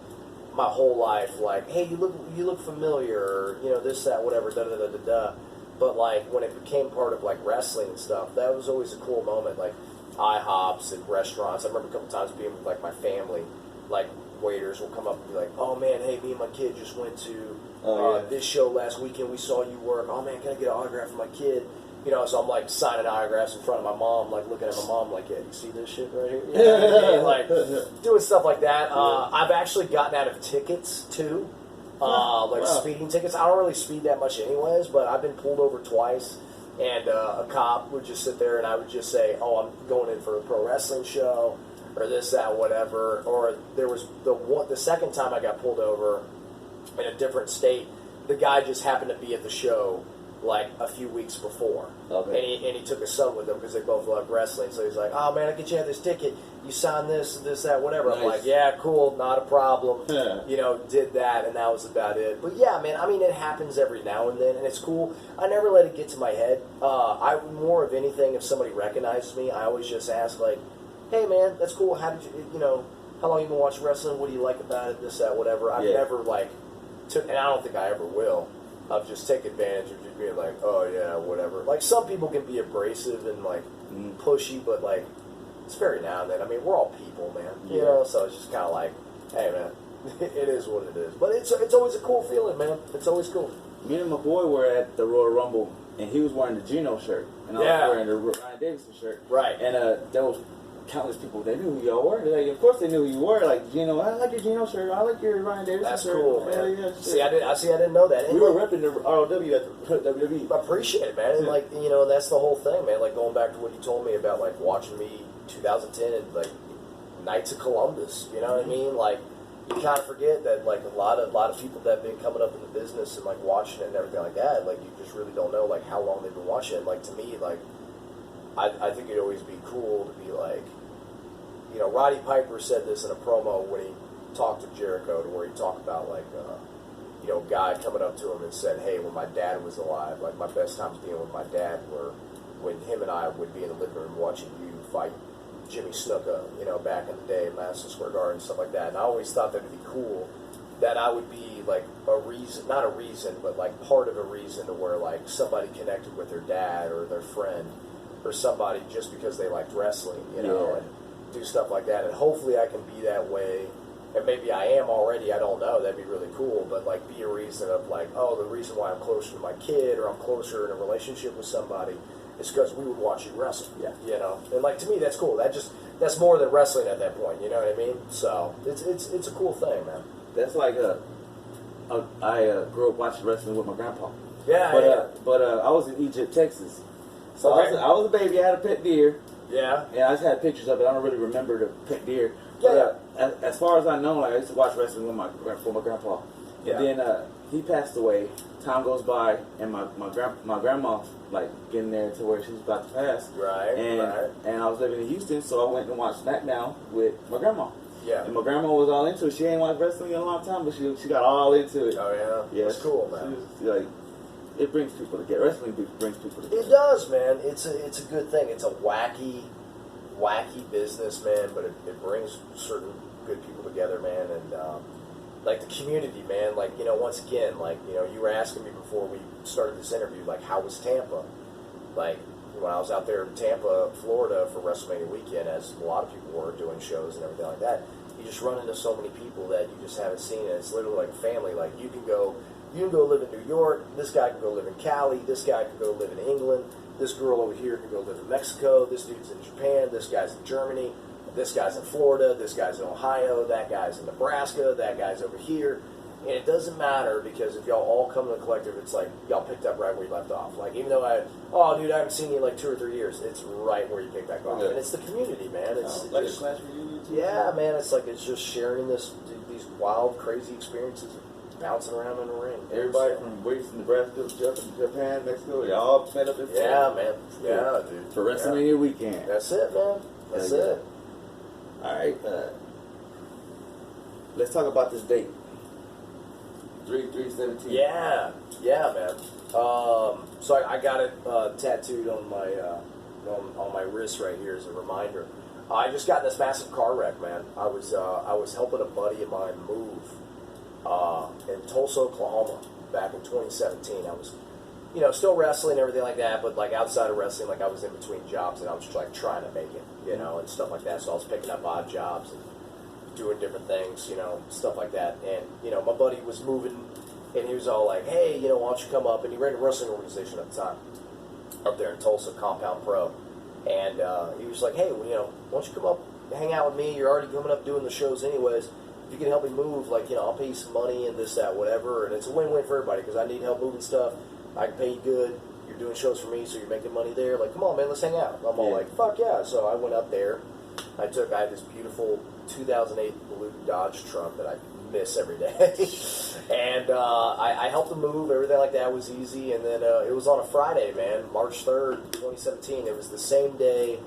my whole life, like, hey, you look familiar, or, you know, this, that, whatever, da-da-da-da-da. But, like, when it became part of, like, wrestling and stuff, that was always a cool moment, like, IHOPs and restaurants. I remember a couple times being with, like, my family, like, waiters will come up and be like, oh man, hey, me and my kid just went to this show last weekend. We saw you work. Oh man, can I get an autograph for my kid? You know, so I'm like signing autographs in front of my mom, like looking at my mom, like, yeah, you see this shit right here? You know what I mean? Like doing stuff like that. I've actually gotten out of tickets too, speeding tickets. I don't really speed that much anyways, but I've been pulled over twice. And a cop would just sit there and I would just say, oh, I'm going in for a pro wrestling show, or this, that, whatever. Or there was the second time I got pulled over in a different state, the guy just happened to be at the show like a few weeks before. Okay. And he took his son with him because they both love wrestling. So he's like, oh man, I get you this ticket. You sign this, that, whatever. Nice. I'm like, yeah, cool, not a problem. Yeah. You know, did that, and that was about it. But yeah, man, I mean, it happens every now and then, and it's cool. I never let it get to my head. I more of anything, if somebody recognizes me, I always just ask, like, hey man, that's cool. How did you know, how long you been watching wrestling? What do you like about it? This, that, whatever. I've never and I don't think I ever will. I'll just take advantage of just being like, oh yeah, whatever. Like some people can be abrasive and like pushy, but like it's very now and then. I mean, we're all people, man. You know, so it's just kind of like, hey man, it is what it is. But it's always a cool feeling, man. It's always cool. Me and my boy were at the Royal Rumble, and he was wearing the Gino shirt, and I was wearing the Ryan Davidson shirt. Right. And there was countless people, they knew who y'all were. Like, of course they knew who you were. Like, Gino, I like your Gino shirt. I like your Ryan Davidson That's shirt. That's cool, man. Yeah, I didn't know that. And we were repping the ROW at the WWE. I appreciate it, man. And like, you know, that's the whole thing, man. Like going back to what you told me about like watching me 2010 and like Knights of Columbus. You know what I mean? Like you kind of forget that like a lot of people that have been coming up in the business and like watching it and everything like that. Like you just really don't know like how long they've been watching it. Like to me, like I think it'd always be cool to be like. You know, Roddy Piper said this in a promo when he talked to Jericho, to where he talked about, like, you know, a guy coming up to him and said, hey, when my dad was alive, like, my best times being with my dad were when him and I would be in the living room watching you fight Jimmy Snuka, you know, back in the day, Madison Square Garden, stuff like that. And I always thought that would be cool that I would be, like, a reason, not a reason, but, like, part of a reason to where, like, somebody connected with their dad or their friend or somebody just because they liked wrestling, you know, and do stuff like that, and hopefully I can be that way, and maybe I am already, I don't know, that'd be really cool, but like be a reason of like, oh, the reason why I'm closer to my kid, or I'm closer in a relationship with somebody, is because we would watch you wrestle, you know, and like to me that's cool, that's more than wrestling at that point, you know what I mean, so it's a cool thing, man. That's like, I grew up watching wrestling with my grandpa. But I was in Egypt, Texas, so I was a baby, I had a pet deer. Yeah. Yeah, I just had pictures of it. I don't really remember the pet deer. But, as far as I know, like I used to watch wrestling with my grandpa. And then he passed away. Time goes by, and my grandma like getting there to where she's about to pass. Right. And I was living in Houston, so I went and watched SmackDown with my grandma. Yeah. And my grandma was all into it. She ain't watched wrestling in a long time, but she got all into it. Oh yeah. Yeah. That's cool, man. She was, like, it brings people together. Wrestling brings people together. It does, man. It's a good thing. It's a wacky business, man, but it brings certain good people together, man, and like the community, man. Like, you know, once again, like, you know, you were asking me before we started this interview, like, how was Tampa? Like, when I was out there in Tampa, Florida for WrestleMania weekend, as a lot of people were doing shows and everything like that, you just run into so many people that you just haven't seen, and it's literally like family. Like, you can go live in New York, this guy can go live in Cali, this guy can go live in England, this girl over here can go live in Mexico, this dude's in Japan, this guy's in Germany, this guy's in Florida, this guy's in Ohio, that guy's in Nebraska, that guy's over here. And it doesn't matter, because if y'all all come to the collective, it's like y'all picked up right where you left off. Like, even though I haven't seen you in like 2 or 3 years, it's right where you picked back off. And it's the community, man. It's like a class reunion too. Yeah, man. It's like it's just sharing these wild, crazy experiences. Bouncing around in the ring. Everybody from Nebraska, Japan, Mexico, they all met up in Florida. Yeah, man. Yeah, dude. For WrestleMania weekend. That's it, man. That's it. All right. Let's talk about this date. 317. Yeah, man. So I got it tattooed on my wrist right here as a reminder. I just got in this massive car wreck, man. I was helping a buddy of mine move in Tulsa, Oklahoma, back in 2017. I was, still wrestling and everything like that, but like outside of wrestling, like I was in between jobs and I was just like trying to make it, and stuff like that. So I was picking up odd jobs and doing different things, stuff like that. And my buddy was moving, and he was all like, "Hey, why don't you come up?" And he ran a wrestling organization at the time up there in Tulsa, Compound Pro. And he was like, "Hey, why don't you come up, hang out with me? You're already coming up doing the shows anyways. If you can help me move, like, I'll pay you some money and this, that, whatever. And it's a win-win for everybody because I need help moving stuff. I can pay you good. You're doing shows for me, so you're making money there. Like, come on, man, let's hang out." I'm all like, "Fuck yeah!" So I went up there. I had this beautiful 2008 blue Dodge truck that I miss every day, and I helped him move. Everything like that was easy. And then it was on a Friday, man, March 3rd, 2017. It was the same day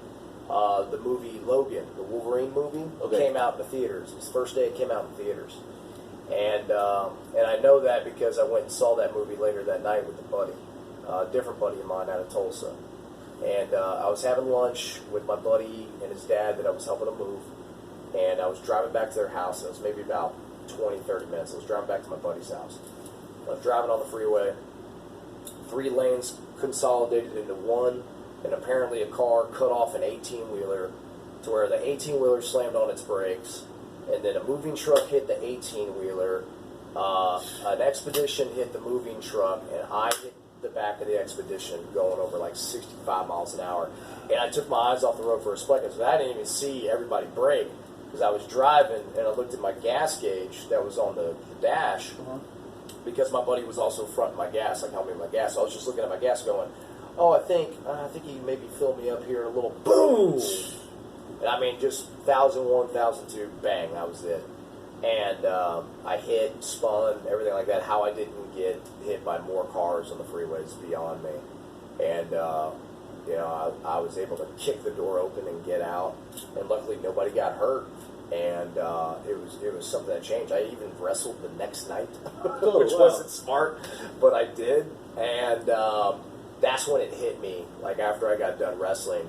the movie Logan, the Wolverine movie, came out in the theaters. It was the first day it came out in theaters, and I know that because I went and saw that movie later that night with a buddy, a different buddy of mine out of Tulsa. And I was having lunch with my buddy and his dad that I was helping him move. And I was driving back to their house. It was maybe about 20, 30 minutes. I was driving back to my buddy's house. I was driving on the freeway. 3 lanes consolidated into one. And apparently a car cut off an 18-wheeler to where the 18-wheeler slammed on its brakes. And then a moving truck hit the 18-wheeler. An Expedition hit the moving truck. And I hit the back of the Expedition going over like 65 miles an hour, and I took my eyes off the road for a split because I didn't even see everybody brake because I was driving and I looked at my gas gauge that was on the dash because my buddy was also fronting my gas, like helping me with my gas. So I was just looking at my gas going, "Oh, I think you maybe fill me up here a little." Boom, and I mean just 1001, 1002, bang, that was it. And I hit, spun, everything like that. How I didn't get hit by more cars on the freeways beyond me. And, I was able to kick the door open and get out. And luckily nobody got hurt. And it was something that changed. I even wrestled the next night, which wasn't smart, but I did. And that's when it hit me, like after I got done wrestling.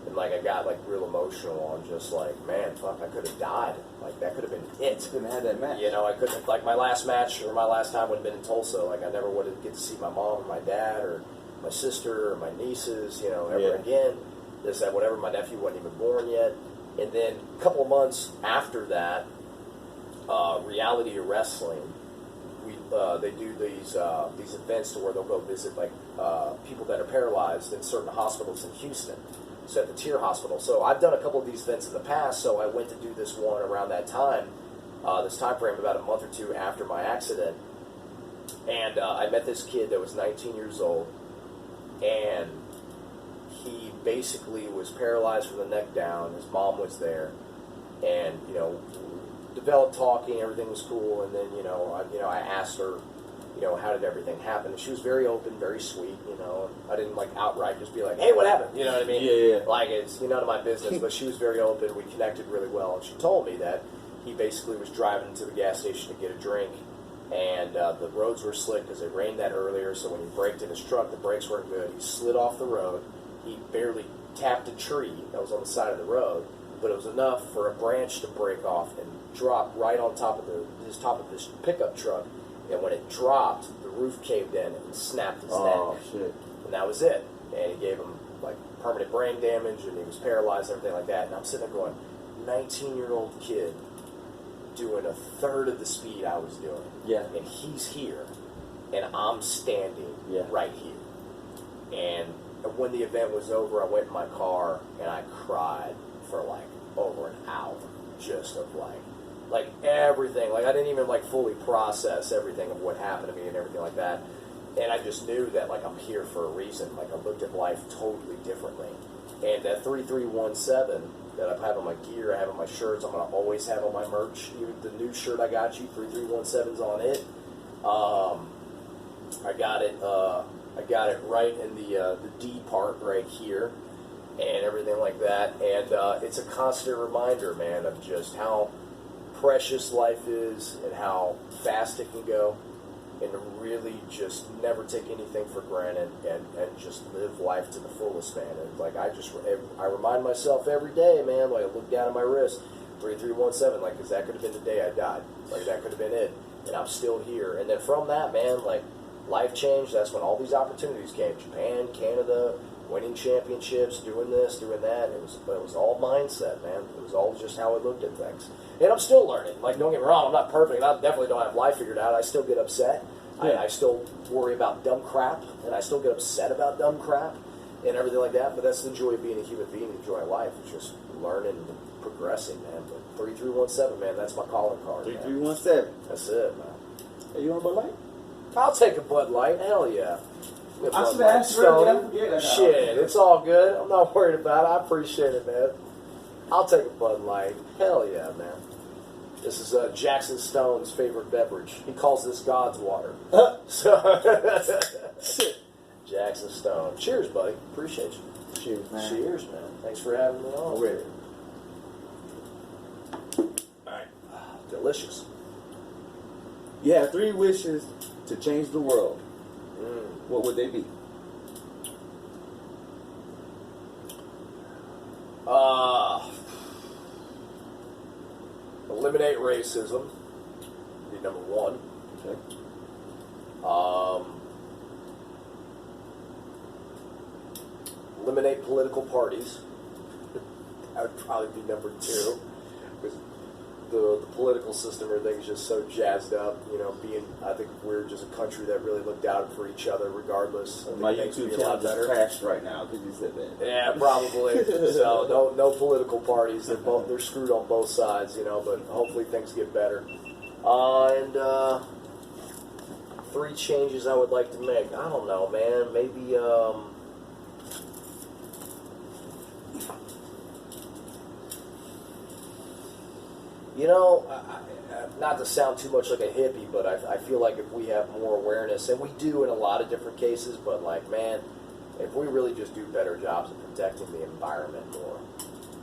And like I got like real emotional on just like, man, fuck, I could have died. Like that could have been it. Couldn't have had that match. I couldn't, like my last match or my last time would have been in Tulsa. Like I never would get to see my mom or my dad or my sister or my nieces, ever again. This, that, whatever. My nephew wasn't even born yet. And then a couple of months after that, Reality of Wrestling, they do these events to where they'll go visit like people that are paralyzed in certain hospitals in Houston. So at the Tier Hospital. So I've done a couple of these events in the past, so I went to do this one around that time, this time frame about a month or two after my accident. And I met this kid that was 19 years old, and he basically was paralyzed from the neck down. His mom was there, and, developed talking, everything was cool, and then, I asked her, how did everything happen? And she was very open, very sweet, I didn't like outright just be like, "Hey, what happened?" You know what I mean? Yeah. Like it's none of my business, but she was very open. We connected really well, and she told me that he basically was driving to the gas station to get a drink, and the roads were slick because it rained that earlier, so when he braked in his truck, the brakes weren't good. He slid off the road. He barely tapped a tree that was on the side of the road, but it was enough for a branch to break off and drop right on top of top of this pickup truck. And when it dropped, the roof caved in and snapped his neck. Oh, shit. And that was it. And he gave him, like, permanent brain damage, and he was paralyzed and everything like that. And I'm sitting there going, 19-year-old kid doing a third of the speed I was doing. Yeah. And he's here, and I'm standing right here. And when the event was over, I went in my car, and I cried for, like, over an hour. Just of, like everything, like I didn't even like fully process everything of what happened to me and everything like that, and I just knew that like I'm here for a reason. Like I looked at life totally differently, and that 3317 that I have on my gear, I have on my shirts, I'm gonna always have on my merch. Even the new shirt I got you, 3317's on it. I got it right in the D part right here, and everything like that, and it's a constant reminder, man, of just how precious life is and how fast it can go. and to really just never take anything for granted and just live life to the fullest, man. And like I remind myself every day, man, like I look down at my wrist, 3317, like, because that could have been the day I died. Like, that could have been it. And I'm still here. And then from that, man, like, life changed. That's when all these opportunities came. Japan, Canada, winning championships, doing this, doing that. It was all mindset, man. It was all just how I looked at things. And I'm still learning. Like, don't get me wrong, I'm not perfect. I definitely don't have life figured out. I still get upset. Yeah. I still worry about dumb crap. And I still get upset about dumb crap and everything like that. But that's the joy of being a human being and enjoying life. It's just learning and progressing, man. But 3317, man, that's my calling card. 3317. That's it, man. Hey, you want a Bud Light? I'll take a Bud Light. Hell yeah. I should have asked you. Shit, it's all good. I'm not worried about it. I appreciate it, man. I'll take a Bud Light. Hell yeah, man. This is Jackson Stone's favorite beverage. He calls this God's water. Jackson Stone. Cheers, buddy. Appreciate you. Cheers, man. Cheers, man. Thanks for having me on. Already. Alright. Delicious. You have 3 wishes to change the world. What would they be? Eliminate racism. Be number 1. Okay. Eliminate political parties. That would probably be number 2. Because the political system, everything's just so jazzed up. You know, I think we're just a country that really looked out for each other regardless. My YouTube channel just crashed right now because you said that. Yeah, probably. So no political parties. They're screwed on both sides, you know. But hopefully things get better. And 3 changes I would like to make. I don't know, man. Maybe you know, not to sound too much like a hippie, but I feel like if we have more awareness, and we do in a lot of different cases, but like, man, if we really just do better jobs of protecting the environment more,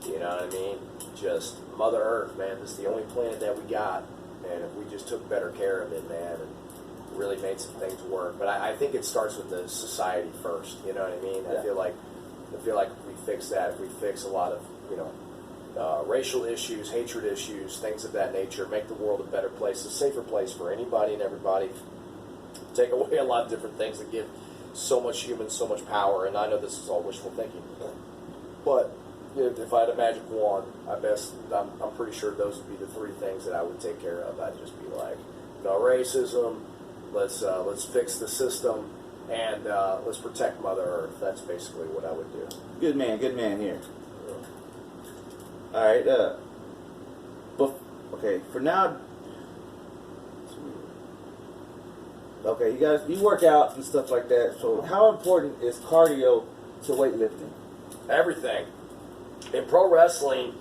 you know what I mean? Just Mother Earth, man, this is the only planet that we got, and if we just took better care of it, man, and really made some things work. But I think it starts with the society first, you know what I mean? Yeah. I feel like if we fix that, if we fix a lot of, you know, racial issues, hatred issues, things of that nature, make the world a better place, a safer place for anybody and everybody, take away a lot of different things that give so much humans so much power. And I know this is all wishful thinking, but if I had a magic wand, I'm pretty sure those would be the 3 things that I would take care of. I'd just be like, no racism, let's fix the system, and let's protect Mother Earth. That's basically what I would do. Good man here. All right, okay, for now, okay, you work out and stuff like that, so how important is cardio to weightlifting? Everything. In pro wrestling,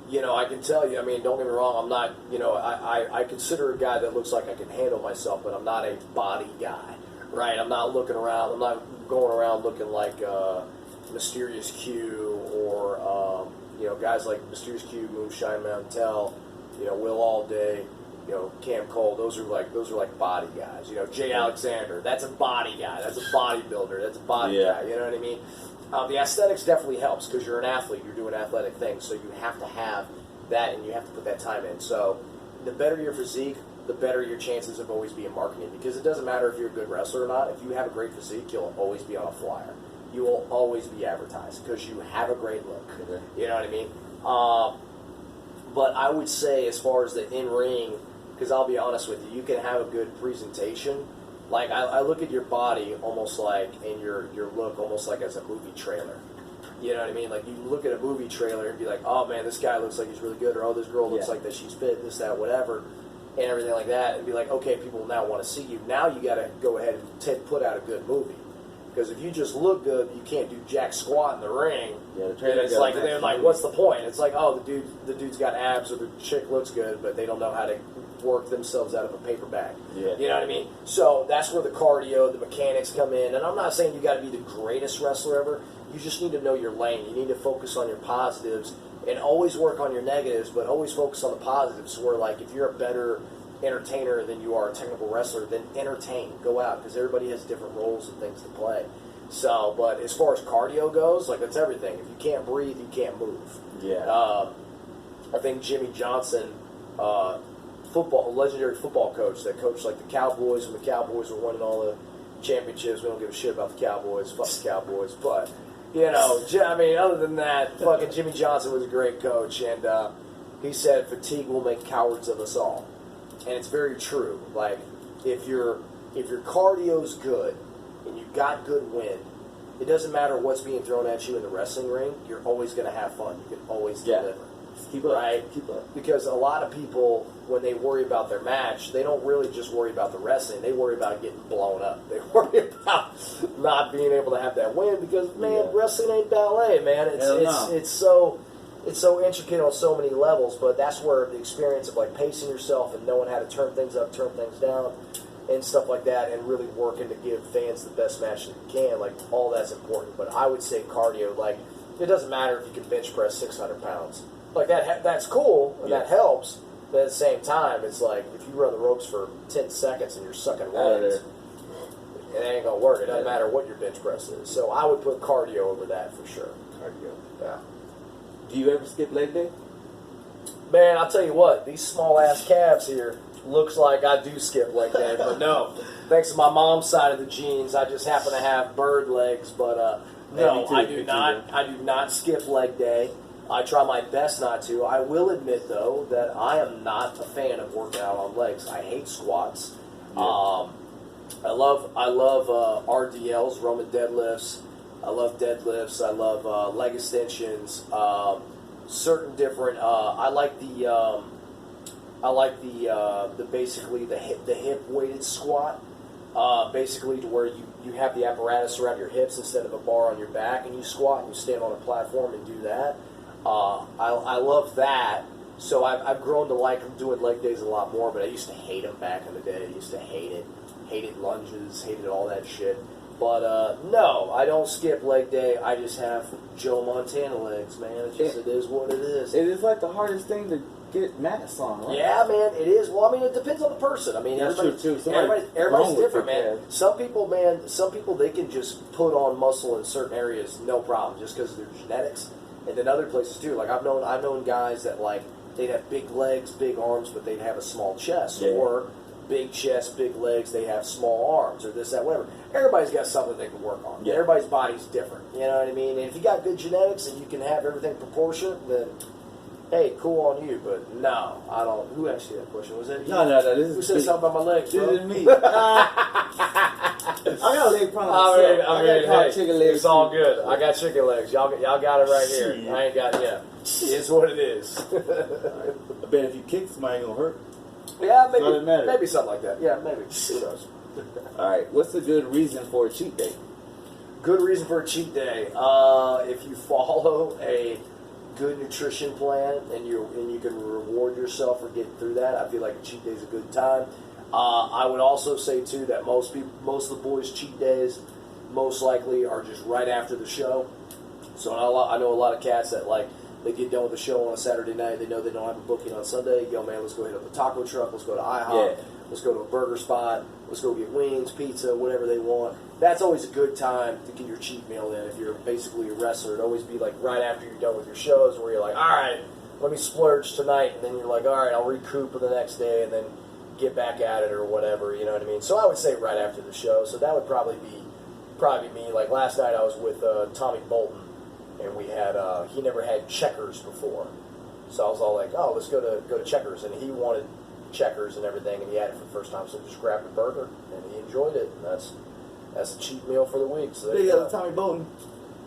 you know, I can tell you, I mean, don't get me wrong, I'm not, you know, I consider a guy that looks like I can handle myself, but I'm not a body guy, right? I'm not looking around, I'm not going around looking like Mysterious Q or, you know, guys like Mysterious Q, Moonshine Mantel, you know, Will All Day, you know, Cam Cole. Those are like body guys. You know, Jay Alexander. That's a body guy. That's a bodybuilder. That's a body guy. You know what I mean? The aesthetics definitely helps because you're an athlete. You're doing athletic things, so you have to have that and you have to put that time in. So the better your physique, the better your chances of always being marketed. Because it doesn't matter if you're a good wrestler or not. If you have a great physique, you'll always be on a flyer. You will always be advertised because you have a great look. You know what I mean? But I would say as far as the in-ring, because I'll be honest with you, you can have a good presentation. Like, I look at your body almost like, and your look almost like as a movie trailer. You know what I mean? Like, you look at a movie trailer and be like, oh, man, this guy looks like he's really good, or oh, this girl looks like that she's fit, this, that, whatever, and everything like that, and be like, okay, people now want to see you. Now you got to go ahead and put out a good movie. Because if you just look good, you can't do jack squat in the ring. Yeah, it's like, they're like, what's the point? It's like, oh, the dude's got abs, or the chick looks good, but they don't know how to work themselves out of a paper bag. Yeah. You know what I mean? So that's where the cardio, the mechanics come in. And I'm not saying you got to be the greatest wrestler ever. You just need to know your lane. You need to focus on your positives and always work on your negatives, but always focus on the positives. Where, like, if you're a better entertainer than you are a technical wrestler, then entertain. Go out, because everybody has different roles and things to play. So, but as far as cardio goes, like, that's everything. If you can't breathe, you can't move. Yeah. I think Jimmy Johnson, a legendary football coach that coached like the Cowboys when the Cowboys were winning all the championships. We don't give a shit about the Cowboys. Fuck the Cowboys. But, you know, I mean, other than that, fucking Jimmy Johnson was a great coach. And he said, fatigue will make cowards of us all. And it's very true. Like, if your cardio's good and you've got good wind, it doesn't matter what's being thrown at you in the wrestling ring. You're always going to have fun. You can always deliver. Keep up. Right? Keep up. Because a lot of people, when they worry about their match, they don't really just worry about the wrestling. They worry about getting blown up. They worry about not being able to have that win because, man, wrestling ain't ballet, man. It's so intricate on so many levels, but that's where the experience of, like, pacing yourself and knowing how to turn things up, turn things down, and stuff like that, and really working to give fans the best match that you can, like, all that's important. But I would say cardio, like, it doesn't matter if you can bench press 600 pounds. Like, that's cool, and that helps, but at the same time, it's like, if you run the ropes for 10 seconds and you're sucking legs, it ain't gonna work. It doesn't matter what your bench press is. So I would put cardio over that for sure. Cardio. Yeah. Do you ever skip leg day? Man, I'll tell you what, these small-ass calves here, looks like I do skip leg day, but no. Thanks to my mom's side of the genes, I just happen to have bird legs, but no, I do not skip leg day. I try my best not to. I will admit, though, that I am not a fan of working out on legs. I hate squats. Yeah. I love RDLs, Roman deadlifts. I love deadlifts. I love leg extensions. Certain different. I like the basically the hip weighted squat. Basically to where you have the apparatus around your hips instead of a bar on your back, and you squat and you stand on a platform and do that. I love that. So I've grown to like doing leg days a lot more, but I used to hate them back in the day. I used to hate it. Hated lunges, hated all that shit. But no, I don't skip leg day. I just have Joe Montana legs, man. It is what it is. It is like the hardest thing to get mats on, right? Yeah, man, it is. Well, I mean, it depends on the person. I mean, that's true too. Everybody's different, man. Some people they can just put on muscle in certain areas, no problem, just because of their genetics. And then other places too. Like I've known guys that, like, they'd have big legs, big arms, but they'd have a small chest, or big chest, big legs, they have small arms, or this, that, whatever. Everybody's got something they can work on. Yeah. Everybody's body's different. You know what I mean? And if you got good genetics and you can have everything proportionate, then hey, cool on you. But no, I don't. Who asked you that question? Was that you? No. This Who said something about my legs, bro? This is me. I got a leg problem. I mean, hey, chicken legs. It's all good. I got chicken legs. Y'all got it right here. I ain't got It's what it is. I bet if you kick somebody, it's gonna hurt. Yeah, maybe something like that. Yeah, maybe. Who knows? All right. What's a good reason for a cheat day? Good reason for a cheat day. If you follow a good nutrition plan and you can reward yourself for getting through that, I feel like a cheat day is a good time. I would also say too that most of the boys' cheat days most likely are just right after the show. So I know a lot of cats that, like, they get done with the show on a Saturday night, they know they don't have a booking on Sunday. Yo, man, let's go hit up the taco truck, let's go to IHOP, let's go to a burger spot, let's go get wings, pizza, whatever they want. That's always a good time to get your cheat meal in if you're basically a wrestler. It'd always be like right after you're done with your shows where you're like, all right, let me splurge tonight, and then you're like, all right, I'll recoup for the next day and then get back at it or whatever, you know what I mean? So I would say right after the show. So that would probably be me. Like last night I was with Tommy Bolton, and we had he never had Checkers before, so I was all like, oh, let's go to Checkers, and he wanted Checkers and everything, and he had it for the first time, so just grabbed a burger and he enjoyed it, and that's a cheat meal for the week. So there you go, Tommy Bolton.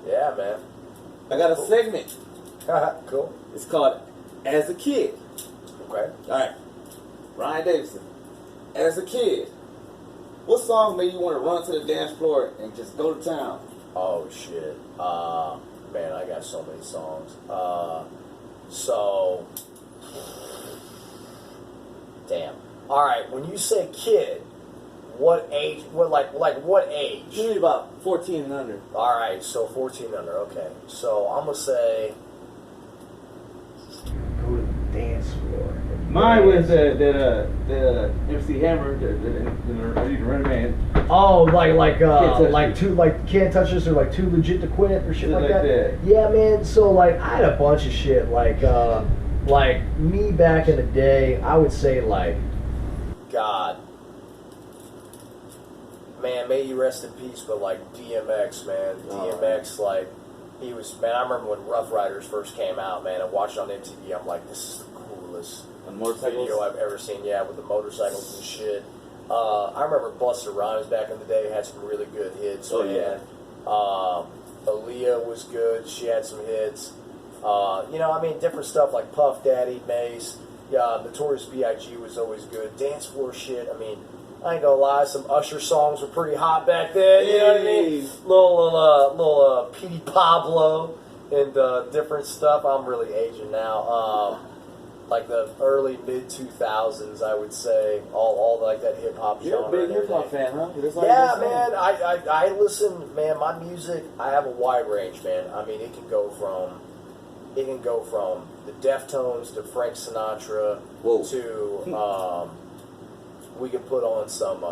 Yeah, man. I got a segment. Cool. It's called As a Kid. Okay. All right. Ryan Davidson. As a kid, what song made you want to run to the dance floor and just go to town? Oh shit. Man, I got so many songs. Damn. All right. When you say kid, what age? What age? Usually about 14 and under. All right. So 14 and under. Okay. So I'm gonna say go to the dance floor and Mine was the MC Hammer, the Running Man. Oh, like Touch two can't touch this or like too legit to quit or shit Shit like like that. that. Yeah, man. So like I had a bunch of shit like me back in the day. I would say like God. Man, may you rest in peace, but like DMX, man. DMX, like, he was, man, I remember when Rough Riders first came out, man, and watched it on MTV, I'm like, this is the coolest video I've ever seen, yeah, with the motorcycles and shit. I remember Busta Rhymes back in the day had some really good hits. Oh, man. Aaliyah was good, she had some hits. You know, I mean, different stuff like Puff Daddy, Mace, Notorious B.I.G. was always good. Dance floor shit, I mean, I ain't gonna lie, some Usher songs were pretty hot back then, you know what I mean? Little Petey Pablo and different stuff. I'm really aging now. Like the early mid-2000s, I would say, all like that hip-hop genre. You're a big and hip-hop everything. fan, huh? That's all Yeah, you're saying. man, I listen, man, my music, I have a wide range, man. I mean, it can go from the Deftones to Frank Sinatra to, we could put on some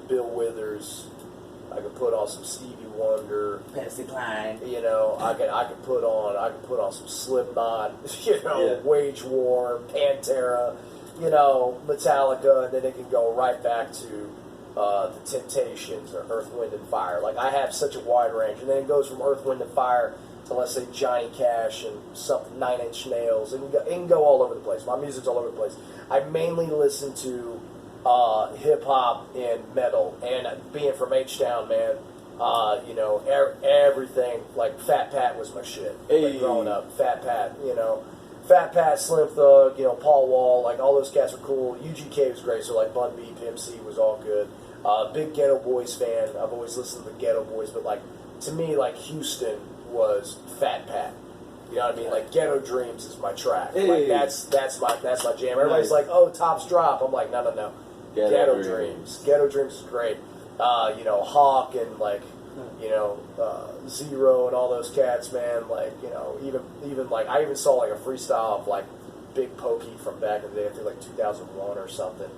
Bill Withers. I could put on some Stevie Wonder. Patsy Cline. You know, I could put on some Slipknot. You know, Wage War, Pantera. You know, Metallica, and then it can go right back to the Temptations or Earth, Wind and Fire. Like I have such a wide range, and then it goes from Earth, Wind and Fire to let's say Johnny Cash and something 9 Inch Nails. It can go all over the place. My music's all over the place. I mainly listen to hip hop and metal, and being from H-Town, man, you know, everything, like Fat Pat was my shit. Like growing up, Fat Pat, you know, Fat Pat, Slim Thug, you know, Paul Wall, like all those cats were cool. UGK was great, so like Bun B, Pimp C was all good. Big Ghetto Boys fan. I've always listened to the Ghetto Boys, but like to me, like Houston was Fat Pat. You know what I mean? Like Ghetto Dreams is my track. Like that's my jam. Everybody's like, oh, Tops Drop. I'm like, no. Ghetto Dreams. Ghetto Dreams is great. You know, Hawk and like, you know, Zero and all those cats, man. Like, you know, even like I even saw like a freestyle of like Big Pokey from back in the day. I think like 2001 or something.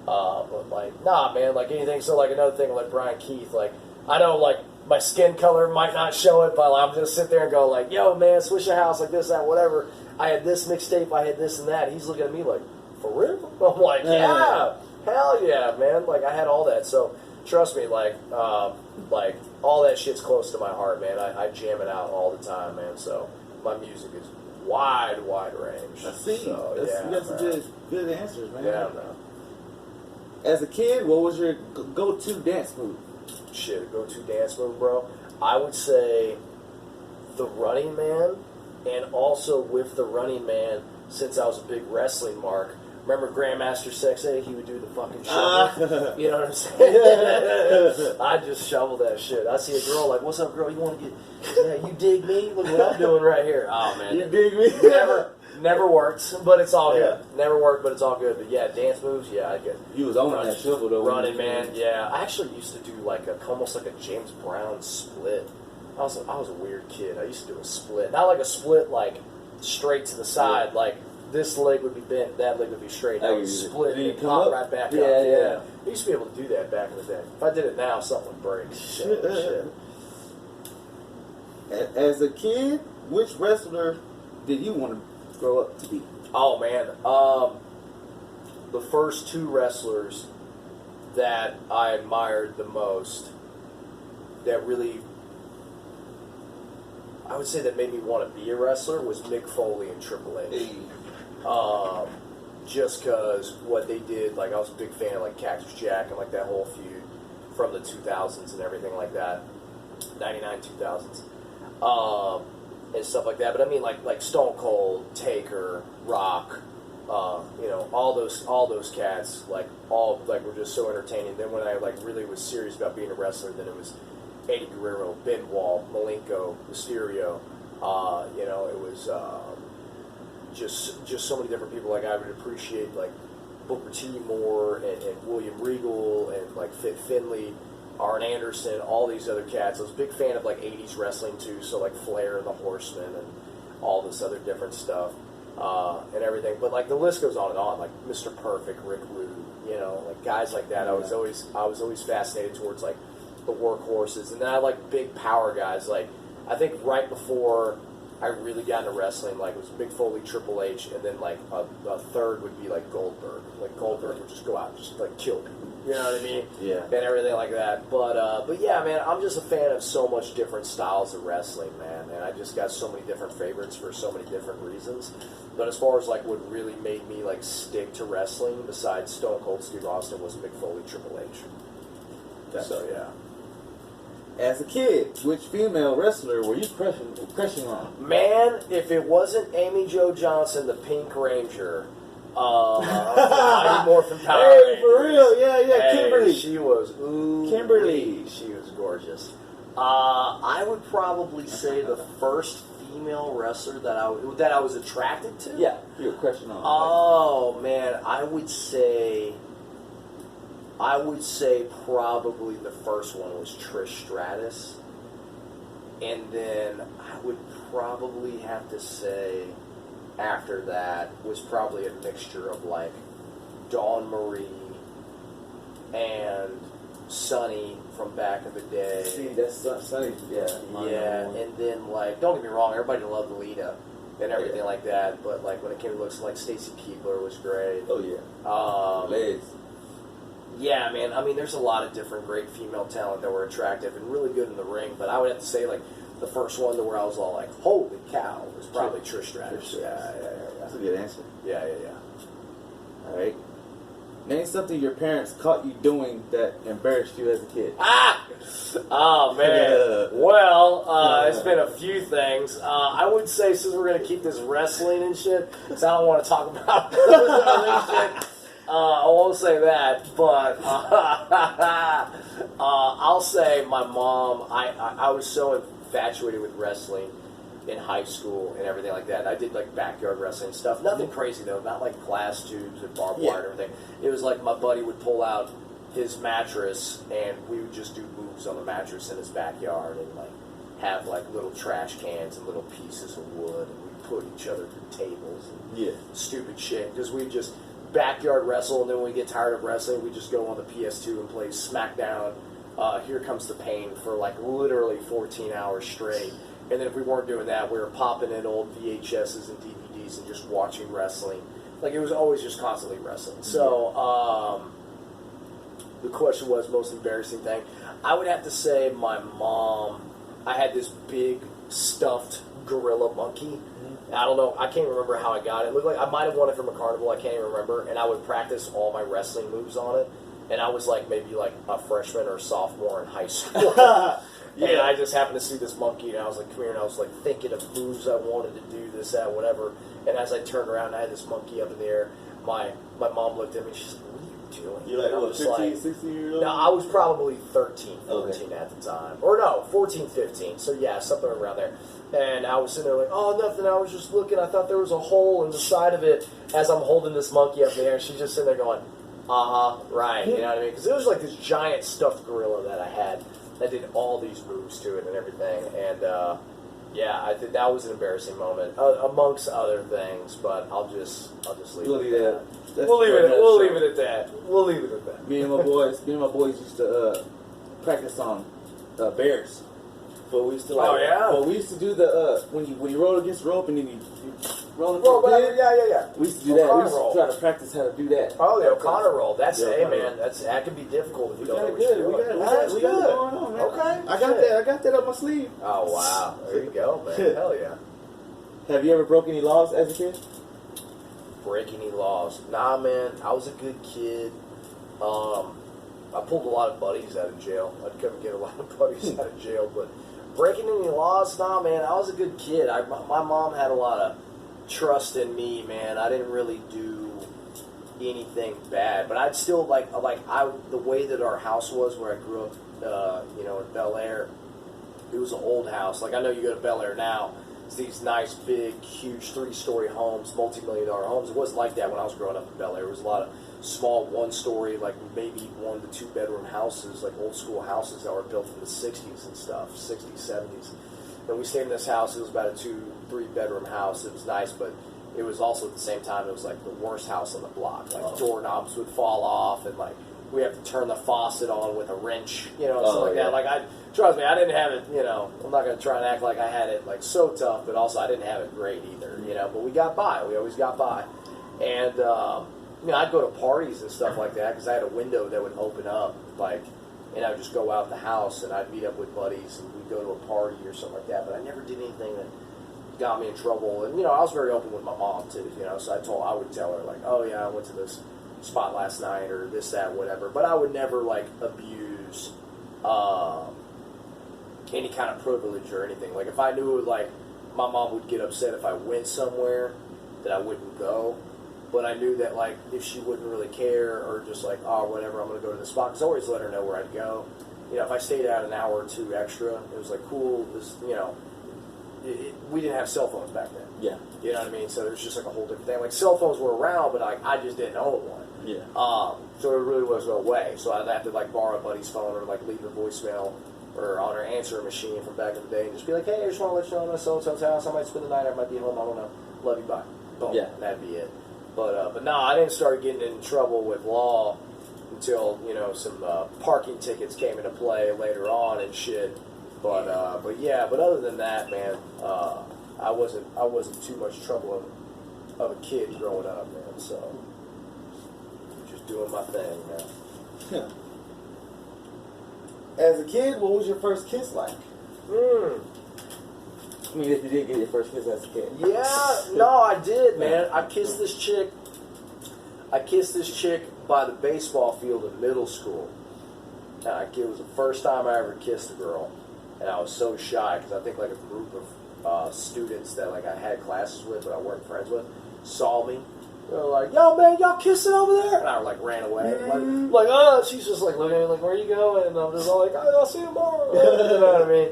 But like, nah, man. Like anything. So like another thing like Brian Keith. Like I know like my skin color might not show it, but like, I'm just sit there and go like, yo, man, Swishahouse, like this, that, whatever. I had this mixtape. I had this and that. He's looking at me like, for real? I'm like, yeah. Hell yeah, man. Like, I had all that. So, trust me, like all that shit's close to my heart, man. I jam it out all the time, man. So, my music is wide range. I see. So, You got some good answers, man. Yeah, man. As a kid, what was your go-to dance move? Shit, go-to dance move, bro. I would say the Running Man, and also with the Running Man, since I was a big wrestling mark, remember Grandmaster Sexay? He would do the fucking shovel. You know what I'm saying? I just shovel that shit. I see a girl like, what's up, girl? You want to get, yeah, you dig me? Look what I'm doing right here. Oh, man. You dig me? Never worked, but it's all good. Never worked, but it's all good. But yeah, dance moves, yeah, I get. You was on that shovel though. Running Man, yeah. I actually used to do like almost like a James Brown split. I was a weird kid. I used to do a split, not like a split like straight to the side. Like this leg would be bent, that leg would be straight. I would split and pop right back up. Yeah. I used to be able to do that back in the day. If I did it now, something would break. Shit. As a kid, which wrestler did you want to grow up to be? Oh man, the first two wrestlers that I admired the most, that really, I would say that made me want to be a wrestler, was Mick Foley and Triple H. Just because what they did, like I was a big fan of like Cactus Jack and like that whole feud from the 2000s and everything like that, 99, 2000s. And stuff like that, but I mean, like Stone Cold, Taker, Rock, you know, all those cats, were just so entertaining. Then when I really was serious about being a wrestler, then it was Eddie Guerrero, Benoit, Malenko, Mysterio. You know, it was just so many different people. Like I would appreciate like Booker T more and William Regal and like Fit Finlay. Arn Anderson, all these other cats. I was a big fan of like 80s wrestling too, so like Flair and the Horsemen and all this other different stuff. and everything. But like the list goes on and on. Like Mr. Perfect, Rick Rude, you know, like guys like that. I was always fascinated towards like the workhorses, and then I like big power guys. Like I think right before I really got into wrestling, like it was Mick Foley, Triple H, and then like a third would be like Goldberg. Like Goldberg would just go out and just like kill people. You know what I mean? Yeah. And everything like that. But yeah, man, I'm just a fan of so much different styles of wrestling, man. And I just got so many different favorites for so many different reasons. But as far as like what really made me like stick to wrestling, besides Stone Cold Steve Austin, was Mick Foley, Triple H. So yeah. As a kid, which female wrestler were you crushing on? Man, if it wasn't Amy Jo Johnson, the Pink Ranger, Mighty Morphin Power Hey, Rangers. for real, yeah, Hey, Kimberly. She was Kimberly. She was gorgeous. I would probably say the first female wrestler that I was attracted to. Yeah, you were crushing on. Oh man, I would say probably the first one was Trish Stratus, and then I would probably have to say after that was probably a mixture of like Dawn Marie and Sunny from back in the day. See, that's Sunny, yeah. Yeah, and then like don't get me wrong, everybody loved Lita and everything like that, but like when it came to looks, like Stacy Keibler was great. Oh yeah. Liz. Yeah, man. I mean, there's a lot of different great female talent that were attractive and really good in the ring, but I would have to say like the first one to where I was all like, "Holy cow!" was probably Trish Stratus. Yeah. That's a good answer. Yeah. All right. Name something your parents caught you doing that embarrassed you as a kid. Oh man. Yeah. Well, it's been a few things. I would say since we're gonna keep this wrestling and shit, so I don't want to talk about other shit. I won't say that, but I'll say my mom. I was so infatuated with wrestling in high school and everything like that. I did like backyard wrestling stuff. Nothing crazy though, not like glass tubes and barbed wire and everything. It was like my buddy would pull out his mattress and we would just do moves on the mattress in his backyard and like have like little trash cans and little pieces of wood and we'd put each other through tables and stupid shit because we just backyard wrestle, and then when we get tired of wrestling, we just go on the PS2 and play SmackDown. Here Comes the Pain for like literally 14 hours straight. And then if we weren't doing that, we were popping in old VHSs and DVDs and just watching wrestling. Like it was always just constantly wrestling. So the question was most embarrassing thing. I would have to say my mom. I had this big stuffed gorilla monkey. I don't know. I can't remember how I got it. It looked like I might have won it from a carnival. I can't even remember. And I would practice all my wrestling moves on it. And I was like maybe like a freshman or sophomore in high school. And I just happened to see this monkey, and I was like, come here. And I was like thinking of moves I wanted to do, this, that, whatever. And as I turned around, and I had this monkey up in the air. My mom looked at me. She's like, what are you doing? You're like, what, 15, 16 years old? No, I was probably 13, 14 at the time. Or no, 14, 15. So yeah, something around there. And I was sitting there like, oh, nothing. I was just looking. I thought there was a hole in the side of it as I'm holding this monkey up in the air. And she's just sitting there going, right. You know what I mean? Because it was like this giant stuffed gorilla that I had that did all these moves to it and everything. And yeah, I think that was an embarrassing moment amongst other things. But I'll just leave it at that. We'll leave it at that. Me and my boys used to practice on bears. But we used to Well, we used to do the when you roll against rope and then you roll into the pin. Yeah. We used to do that. We used to try to practice how to do that. Oh, the O'Connor roll. That's man. That can be difficult if you don't know what you're doing. We got it going on, man. Okay. I got that up my sleeve. Oh wow. There you go, man. Hell yeah. Have you ever broken any laws as a kid? Break any laws? Nah, man. I was a good kid. I pulled a lot of buddies out of jail. I'd come and get a lot of buddies out of jail, but breaking any laws? Nah, man. I was a good kid. My mom had a lot of trust in me, man. I didn't really do anything bad, but I'd still the way that our house was where I grew up, in Bel Air. It was an old house. Like I know you go to Bel Air now. It's these nice, big, huge 3-story homes, multi-million-dollar homes. It wasn't like that when I was growing up in Bel Air. It was a lot of small 1-story, like maybe 1 to 2 bedroom houses, like old school houses that were built in the 60s and stuff, 60s, 70s. And we stayed in this house. It was about a 2-3 bedroom house. It was nice, but it was also at the same time, it was like the worst house on the block. Like doorknobs would fall off, and like we have to turn the faucet on with a wrench, and stuff like that. Like trust me, I didn't have it. I'm not gonna try and act like I had it like so tough, but also I didn't have it great either. But we got by. We always got by, and I'd go to parties and stuff like that because I had a window that would open up, like, and I'd just go out the house and I'd meet up with buddies and we'd go to a party or something like that. But I never did anything that got me in trouble, and I was very open with my mom too. So I would tell her like, oh yeah, I went to this spot last night or this, that, whatever. But I would never like abuse any kind of privilege or anything. Like if I knew like my mom would get upset if I went somewhere that I wouldn't go. But I knew that, like, if she wouldn't really care or just like, oh, whatever, I'm going to go to the spot. Because I always let her know where I'd go. If I stayed out an hour or two extra, it was like, cool. We didn't have cell phones back then. Yeah. You know what I mean? So there's just like a whole different thing. Like, cell phones were around, but I just didn't own one. Yeah. So it really was no way. So I'd have to, like, borrow a buddy's phone or, like, leave a voicemail or on her answering machine from back in the day and just be like, hey, I just want to let you know I'm at so-and-so's house. I might spend the night. I might be home. I don't know. Love you. Bye. Boom. Yeah. And that'd be it. But no, I didn't start getting in trouble with law until some parking tickets came into play later on and shit. But other than that, man, I wasn't too much trouble of a kid growing up, man. So just doing my thing, man. Yeah. As a kid, what was your first kiss like? I mean, if you did get your first kiss as a kid. Yeah, no, I did, man. I kissed this chick by the baseball field in middle school. And it was the first time I ever kissed a girl. And I was so shy because I think like a group of students that like I had classes with but I weren't friends with saw me. They were like, yo, man, y'all kissing over there? And I like ran away. Like, oh, she's just like looking at me like, where are you going? And I'm just all like, oh, I'll see you tomorrow. You know what I mean?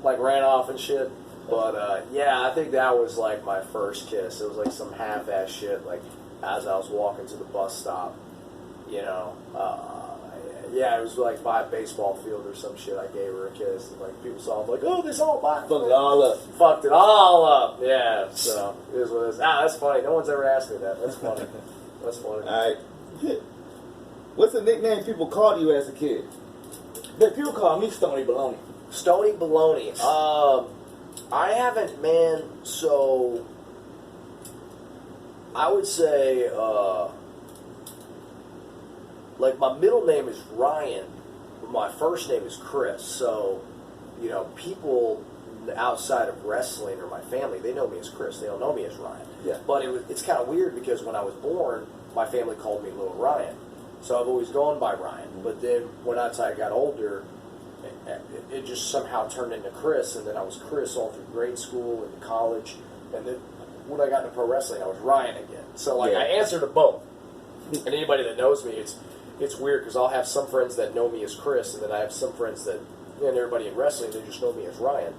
Like ran off and shit. But, yeah, I think that was, like, my first kiss. It was, like, some half-ass shit, like, as I was walking to the bus stop, yeah, it was, like, by a baseball field or some shit. I gave her a kiss. And, like, people saw it, like, oh, this all by. Fucked it all up. Fucked it all up, yeah. So, it is what it is. That's funny. No one's ever asked me that. That's funny. That's funny. All right. What's the nickname people called you as a kid? People call me Stony Baloney. Stony Baloney. I haven't, man, so I would say, like, my middle name is Ryan, but my first name is Chris, so, people outside of wrestling or my family, they know me as Chris, they don't know me as Ryan. Yeah. But it's kind of weird because when I was born, my family called me Little Ryan, so I've always gone by Ryan, but then when I got older, it just somehow turned into Chris, and then I was Chris all through grade school and college, and then when I got into pro wrestling, I was Ryan again. So, like, I answer to both. And anybody that knows me, it's weird because I'll have some friends that know me as Chris, and then I have some friends that, and everybody in wrestling, they just know me as Ryan.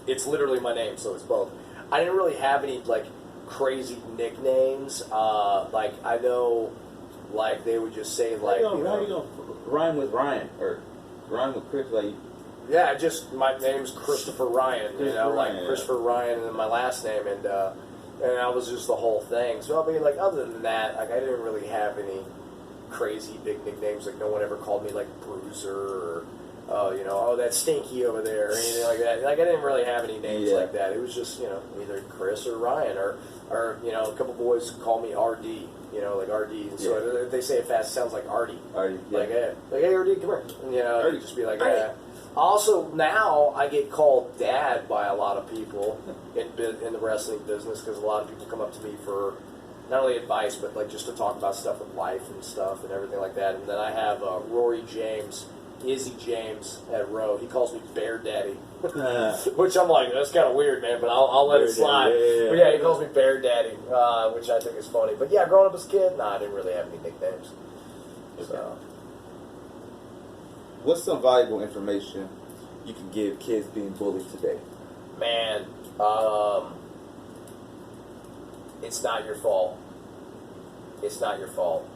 It's literally my name, so it's both. I didn't really have any, like, crazy nicknames. Like, I know, like, they would just say, like, how you gonna rhyme with Ryan, or rhyme with Chris, like... Yeah, just, my name's Christopher Ryan, Christopher Ryan, and then my last name, and that was just the whole thing. So, I mean, like, other than that, like, I didn't really have any crazy big nicknames, like, no one ever called me, like, Bruiser, or, that Stinky over there, or anything like that. Like, I didn't really have any names like that. It was just, either Chris or Ryan, or a couple boys call me RD, like RD, and so if they say it fast, it sounds like Artie. Artie, yeah. Like, hey, RD, come here. Artie. Just be like, yeah. Also, now I get called Dad by a lot of people in the wrestling business because a lot of people come up to me for not only advice, but like just to talk about stuff with life and stuff and everything like that. And then I have Rory James, Izzy James at Row. He calls me Bear Daddy, which I'm like, that's kind of weird, man, but I'll let it slide. Yeah. But yeah, he calls me Bear Daddy, which I think is funny. But yeah, growing up as a kid, I didn't really have any nicknames. So. What's some valuable information you can give kids being bullied today? Man, it's not your fault. It's not your fault.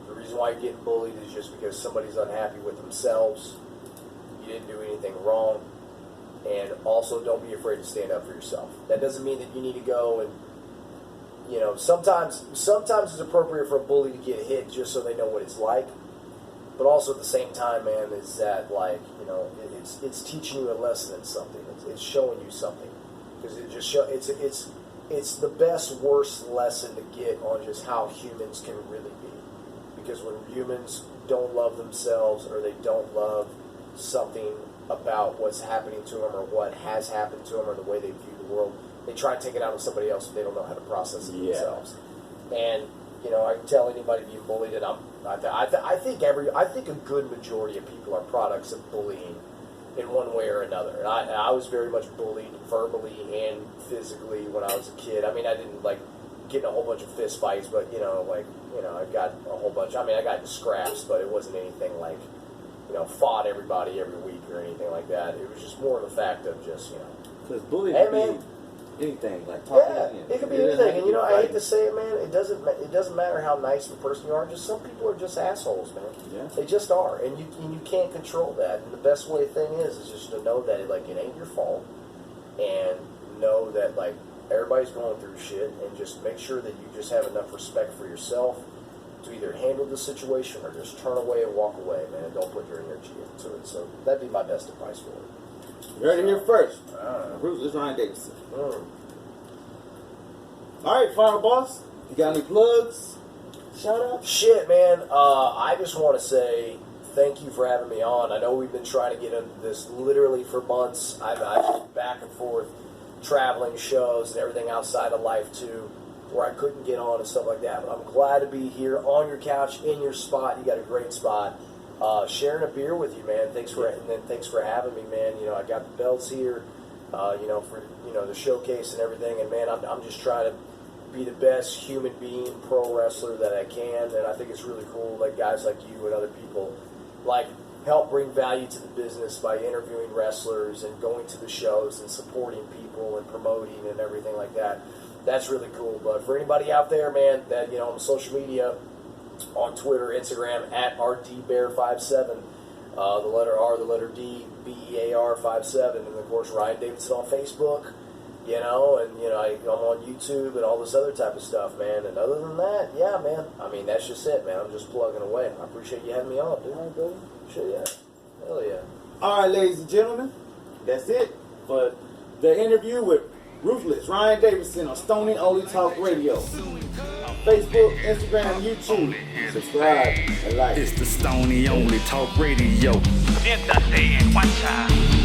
The reason why you're getting bullied is just because somebody's unhappy with themselves. You didn't do anything wrong. And also, don't be afraid to stand up for yourself. That doesn't mean that you need to go and you know, sometimes it's appropriate for a bully to get hit just so they know what it's like. But also at the same time, man, is that like, you know, it's teaching you a lesson in something. It's showing you something, because it just it's the best worst lesson to get on just how humans can really be. Because when humans don't love themselves, or they don't love something about what's happening to them or what has happened to them or the way they view the world, they try to take it out on somebody else, but they don't know how to process it themselves. And you know, I can tell anybody being bullied, and I think a good majority of people are products of bullying in one way or another. And I was very much bullied verbally and physically when I was a kid. I mean, I didn't like get in a whole bunch of fist fights, but I got a whole bunch. I mean, I got in scraps, but it wasn't anything like, you know, fought everybody every week or anything like that. It was just more of the fact of just, you know, because bullying hey, can man, be anything, like talking. Yeah, it could be anything. And you know, I hate to say it, man, it doesn't matter how nice of a person you are. Just some people are just assholes, man. Yeah. They just are, and you can't control that. And the best way thing is just to know that it ain't your fault, and know that like everybody's going through shit, and just make sure that you just have enough respect for yourself to either handle the situation or just turn away and walk away, man, and don't put your energy into it. So that'd be my best advice for it. You heard it here first. Ruthless Ryan Davidson. All right, final boss. You got any plugs? Shout out. Shit, man. I just want to say thank you for having me on. I know we've been trying to get into this literally for months. I've been back and forth traveling shows and everything outside of life too, where I couldn't get on and stuff like that. But I'm glad to be here on your couch in your spot. You got a great spot. Sharing a beer with you, man. Thanks for having me, man. You know, I got the belts here, for the showcase and everything. And man, I'm just trying to be the best human being pro wrestler that I can. And I think it's really cool, like guys like you and other people, like help bring value to the business by interviewing wrestlers and going to the shows and supporting people and promoting and everything like that. That's really cool. But for anybody out there, man, that on social media, on Twitter, Instagram, at RDBear57, the letter R, the letter D, BEAR 57, and of course Ryan Davidson on Facebook, I'm on YouTube and all this other type of stuff, man. And other than that, yeah, man, I mean, that's just it, man. I'm just plugging away. I appreciate you having me on, dude. All right, buddy. Sure, yeah. Hell yeah. All right, ladies and gentlemen, that's it for the interview with Ruthless Ryan Davidson on StoneyOnly Talk Radio. Facebook, Instagram, YouTube. Subscribe and like. It's the StoneyOnly Talk Radio. Siéntate, guacha.